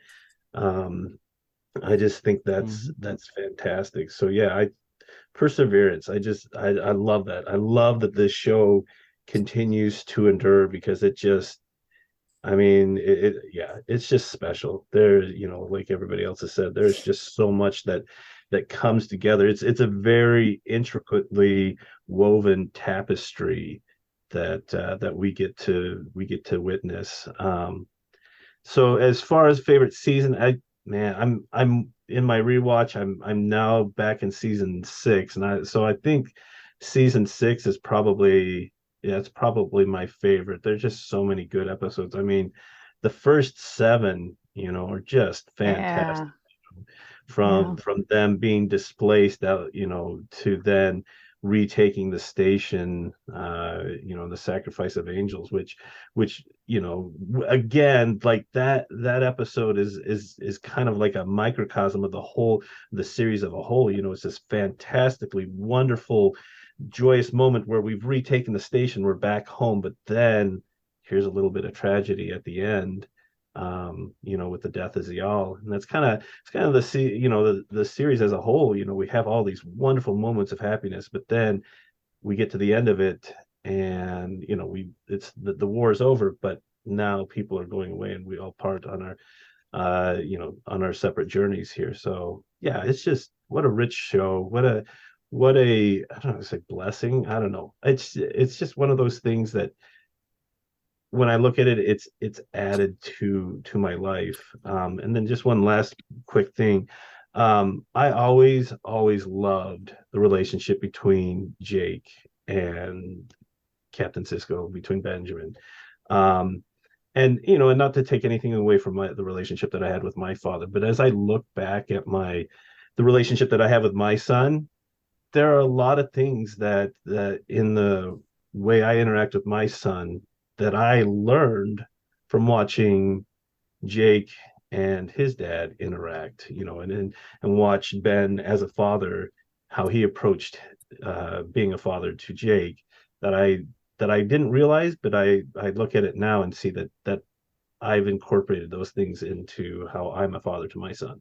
I just think that's fantastic. So yeah, perseverance. I love that. I love that this show continues to endure, because it just, it's just special. There's, like everybody else has said, there's just so much that comes together. It's a very intricately woven tapestry that we get to witness. So as far as favorite season, I'm in my rewatch. I'm now back in season 6, and I think season 6 is probably it's probably my favorite. There's just so many good episodes. I mean, the first 7, are just fantastic. From them being displaced out, to then retaking the station, the sacrifice of angels, which again, like that episode is kind of like a microcosm of the series of a whole. It's this fantastically wonderful, joyous moment where we've retaken the station, we're back home, but then here's a little bit of tragedy at the end, with the death of Zial. And that's kind of the series as a whole. We have all these wonderful moments of happiness, but then we get to the end of it, and it's the war is over, but now people are going away, and we all part on our separate journeys here. So yeah, it's just, what a rich show. What a I don't know, say blessing. I don't know. It's just one of those things that when I look at it, it's added to my life. And then just one last quick thing. I always loved the relationship between Jake and Captain Sisko, between Benjamin. And and not to take anything away from the relationship that I had with my father, but as I look back at the relationship that I have with my son, there are a lot of things that in the way I interact with my son that I learned from watching Jake and his dad interact, and watch Ben as a father, how he approached being a father to Jake, that I didn't realize, but I look at it now and see that I've incorporated those things into how I'm a father to my son.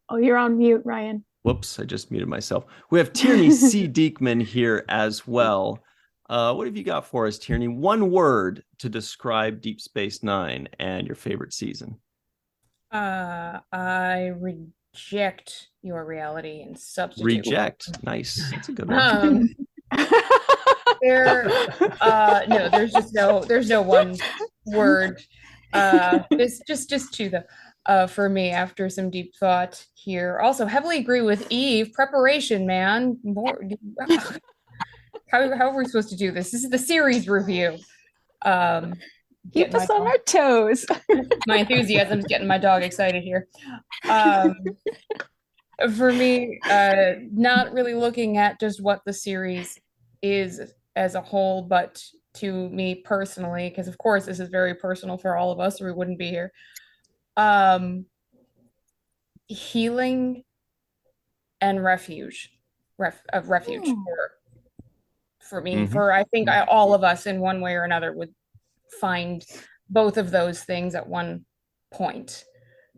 Oh, you're on mute, Ryan. Whoops, I just muted myself. We have Tierney C. Dieckmann here as well. What have you got for us, Tierney? One word to describe Deep Space Nine and your favorite season. I reject your reality and substitute. Reject. Nice. That's a good one. There's no one word. It's just two though. For me, after some deep thought here. Also, heavily agree with Eve. Preparation, man. More. How are we supposed to do this? This is the series review. Keep us on our toes. My enthusiasm's getting my dog excited here. For me, not really looking at just what the series is as a whole, but to me personally, because of course this is very personal for all of us, or we wouldn't be here. Healing and refuge for me. For I think all of us in one way or another would find both of those things at one point.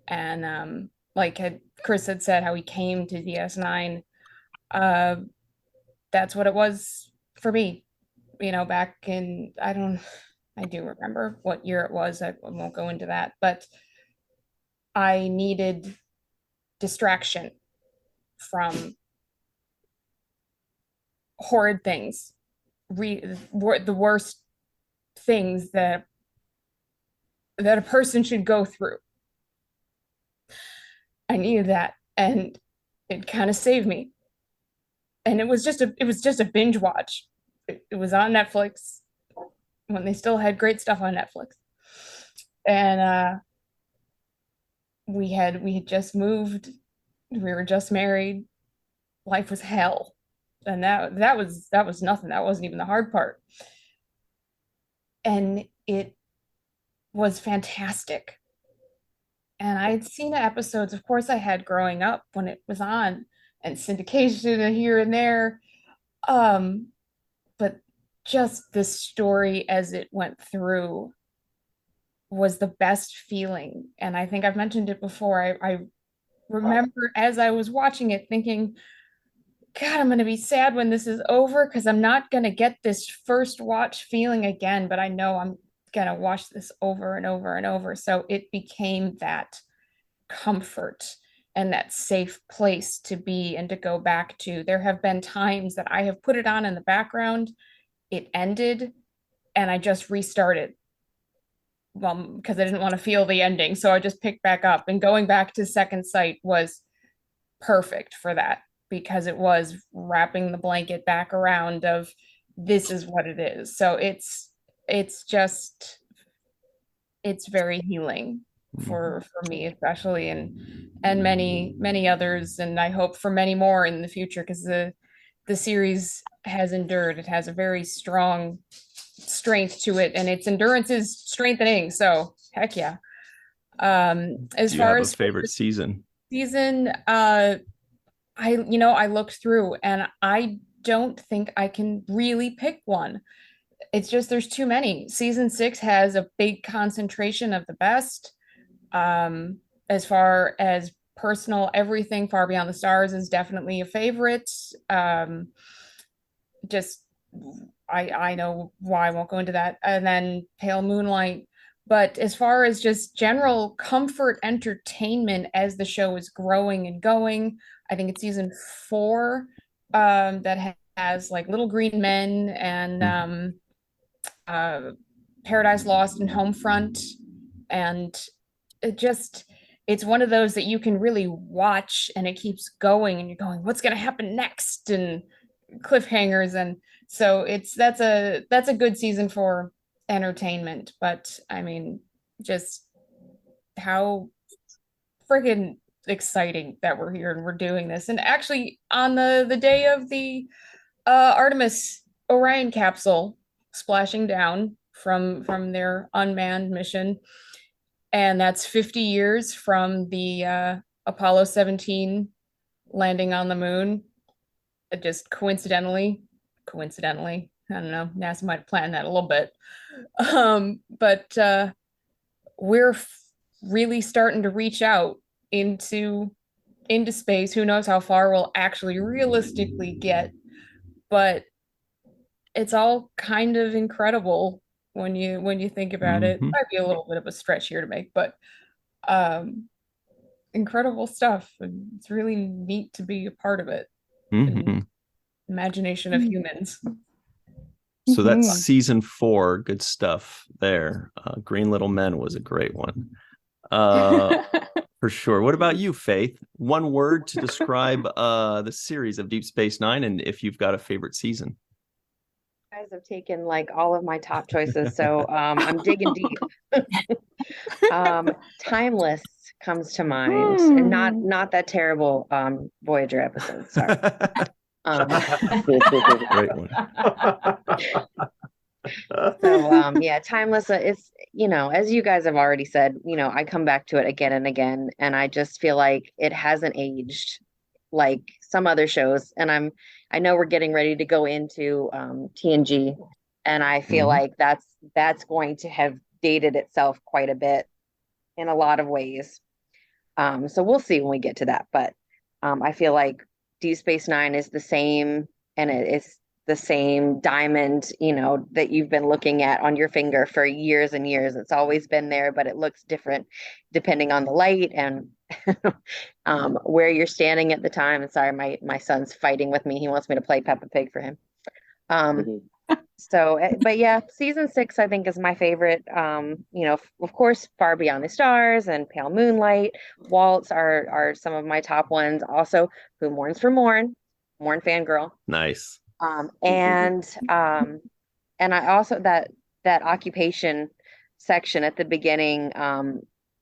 And like Chris had said, how he came to DS9, that's what it was for me. Back in, I do remember what year it was. I won't go into that, but I needed distraction from horrid things, the worst things that a person should go through. I needed that, and it kind of saved me. And it was just a binge watch. It was on Netflix when they still had great stuff on Netflix. And we had just moved, we were just married, life was hell. And that was nothing. That wasn't even the hard part. And it was fantastic. And I had seen the episodes, of course I had, growing up when it was on, and syndication here and there. But just the story as it went through was the best feeling. And I think I've mentioned it before. I remember as I was watching it thinking, God, I'm going to be sad when this is over, because I'm not going to get this first watch feeling again, but I know I'm going to watch this over and over and over. So it became that comfort and that safe place to be and to go back to. There have been times that I have put it on in the background, it ended, and I just restarted. Well, because I didn't want to feel the ending. So I just picked back up, and going back to Second Sight was perfect for that, because it was wrapping the blanket back around of this is what it is. So it's very healing for me, especially, and many others, and I hope for many more in the future, because the series has endured. It has a very strong strength to it, and its endurance is strengthening. So heck yeah. As far as favorite season, I looked through, and I don't think I can really pick one. It's just there's too many. Season 6 has a big concentration of the best. As far as personal, everything Far Beyond the Stars is definitely a favorite. Just I know why, I won't go into that. And then Pale Moonlight. But as far as just general comfort entertainment as the show is growing and going, I think it's season 4 that has like Little Green Men and Paradise Lost and Homefront. And it's one of those that you can really watch, and it keeps going, and you're going, what's going to happen next? And cliffhangers. And so that's a good season for entertainment. But I mean, just how friggin' exciting that we're here and we're doing this. And actually on the day of the Artemis Orion capsule splashing down from their unmanned mission, and that's 50 years from the Apollo 17 landing on the moon. It just coincidentally, I don't know, NASA might have planned that a little bit. But we're really starting to reach out into space. Who knows how far we'll actually realistically get, but it's all kind of incredible when you think about it. Might be a little bit of a stretch here to make, but incredible stuff. And it's really neat to be a part of it. Imagination of humans. So that's season 4. Good stuff there. Green Little Men was a great one. For sure. What about you, Faith? One word to describe the series of Deep Space Nine, and if you've got a favorite season. You guys have taken like all of my top choices, so I'm digging deep. Timeless comes to mind, and not that terrible Voyager episode. Sorry. Great one. So yeah, Timeless is, as you guys have already said, I come back to it again and again, and I just feel like it hasn't aged like some other shows. And I know we're getting ready to go into TNG, and I feel like that's going to have dated itself quite a bit in a lot of ways. So we'll see when we get to that, but I feel like Deep Space Nine is the same, and it is the same diamond, that you've been looking at on your finger for years and years. It's always been there, but it looks different depending on the light and where you're standing at the time. And sorry, my son's fighting with me. He wants me to play Peppa Pig for him. So, but yeah, season 6 I think is my favorite. Of course, Far Beyond the Stars and Pale Moonlight, Waltz are some of my top ones. Also, Who Mourns for Morn fangirl. Nice. And I also that occupation section at the beginning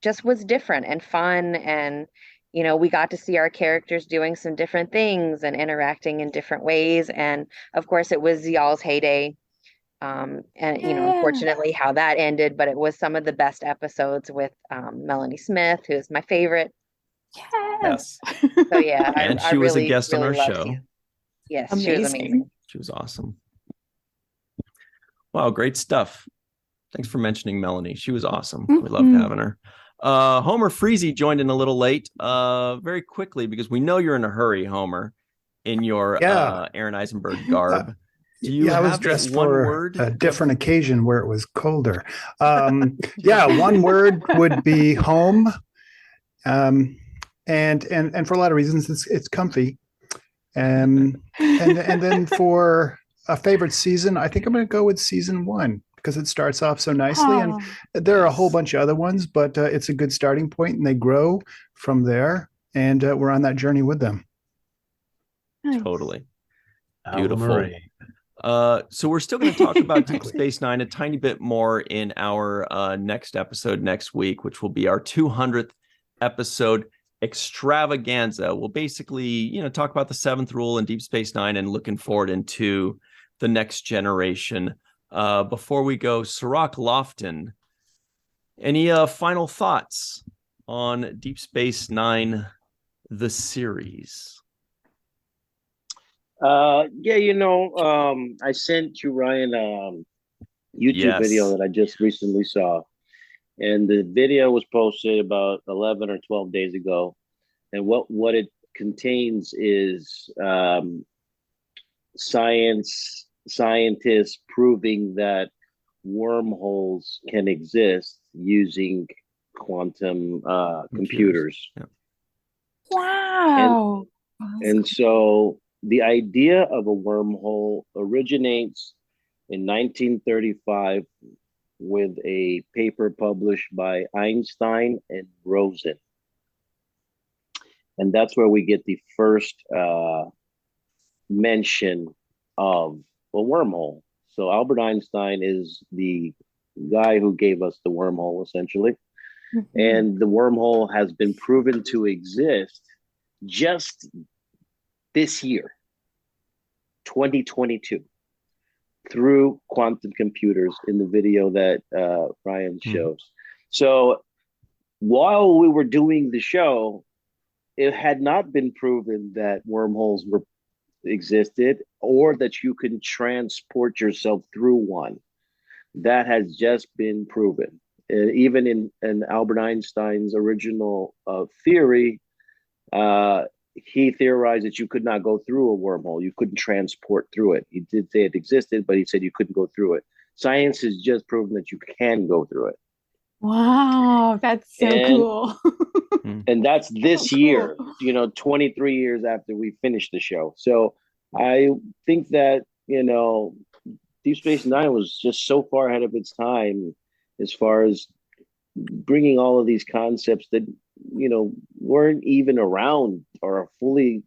just was different and fun, and we got to see our characters doing some different things and interacting in different ways. And of course, it was y'all's heyday. Unfortunately how that ended, but it was some of the best episodes with Melanie Smith, who's my favorite. Yes. So yeah, and I she was really, a guest on really our loved show. Yes, she was amazing. She was awesome. Wow, great stuff. Thanks for mentioning Melanie. She was awesome. We loved having her. Homer Freezy joined in a little late, very quickly, because we know you're in a hurry, Homer, in your Aaron Eisenberg garb. Do you I was have dressed one for word a different occasion where it was colder. One word would be home. And for a lot of reasons, it's comfy. And then for a favorite season, I think I'm going to go with season 1 because it starts off so nicely. And there are a whole bunch of other ones, but it's a good starting point, and they grow from there. And we're on that journey with them. Totally. Beautiful. So we're still going to talk about Deep Space Nine a tiny bit more in our next episode next week, which will be our 200th episode extravaganza. We'll basically, talk about the 7th rule in Deep Space Nine and looking forward into the next generation. Before we go, Cirroc, Lofton, any final thoughts on Deep Space Nine, the series? I sent you, Ryan, YouTube video that I just recently saw, and the video was posted about 11 or 12 days ago. And what it contains is scientists proving that wormholes can exist using quantum computers. Yeah. Wow. And so the idea of a wormhole originates in 1935 with a paper published by Einstein and Rosen. And that's where we get the first mention of a wormhole. So Albert Einstein is the guy who gave us the wormhole, essentially. Mm-hmm. And the wormhole has been proven to exist just this year, 2022, through quantum computers in the video that Ryan shows. So while we were doing the show, it had not been proven that wormholes existed or that you can transport yourself through one. That has just been proven. Even in Albert Einstein's original theory, he theorized that you could not go through a wormhole. You couldn't transport through it. He did say it existed, but he said you couldn't go through it. Science has just proven that you can go through it. Wow, that's so cool. And that's this year, 23 years after we finished the show. So I think that, Deep Space Nine was just so far ahead of its time as far as bringing all of these concepts that, weren't even around or fully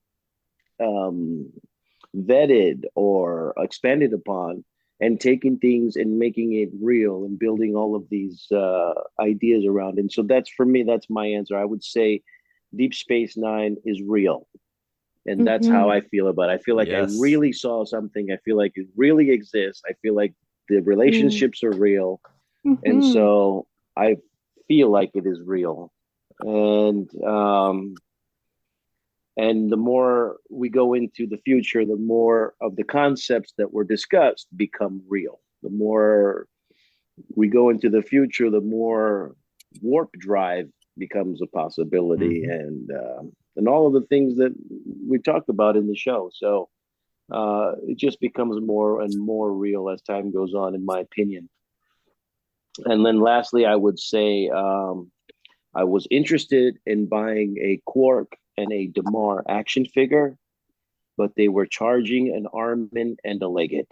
vetted or expanded upon, and taking things and making it real and building all of these ideas around it. And so that's my answer. I would say Deep Space Nine is real. And that's how I feel about it. I feel like I really saw something. I feel like it really exists. I feel like the relationships are real. And so I feel like it is real. And the more we go into the future, the more of the concepts that were discussed become real. The more we go into the future, the more warp drive becomes a possibility, and all of the things that we talked about in the show. So it just becomes more and more real as time goes on, in my opinion. And then lastly, I would say I was interested in buying a Quark and a Damar action figure, but they were charging an Armin and a Leggett.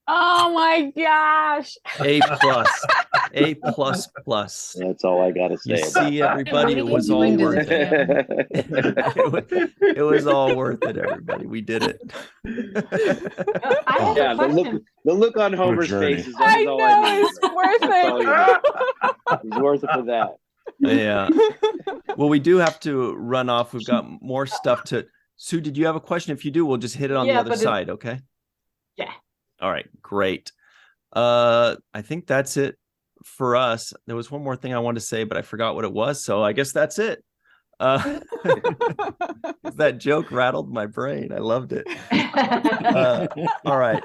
Oh my gosh. A plus. A plus plus. That's all I gotta say. You see, everybody, it was all Waiting worth to it. It was all worth it, everybody. We did it. I have Yeah, a the question. look on Homer's journey. face is I all know, I need. it's worth That's all it. you need. It's worth it for that. Yeah. Well, we do have to run off. We've got more stuff to. Sue, did you have a question? If you do, we'll just hit it on the Yeah, other but side. Okay. Yeah. All right. Great. I think that's it for us. There was one more thing I wanted to say, but I forgot what it was. So I guess that's it. That joke rattled my brain. I loved it. All right.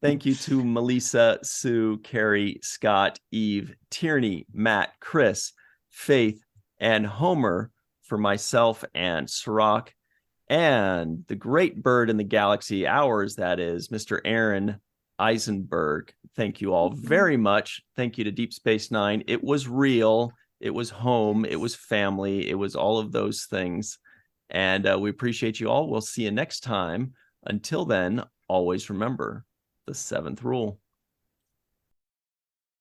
Thank you to Malissa, Sue, Carrie, Scott, Eve, Tierney, Matt, Chris, Faith, and Homer for myself and Cirroc, and the great bird in the galaxy, ours, that is, Mr. Aaron Eisenberg. Thank you all very much. Thank you to Deep Space Nine. It was real. It was home. It was family. It was all of those things. And we appreciate you all. We'll see you next time. Until then, always remember the seventh rule.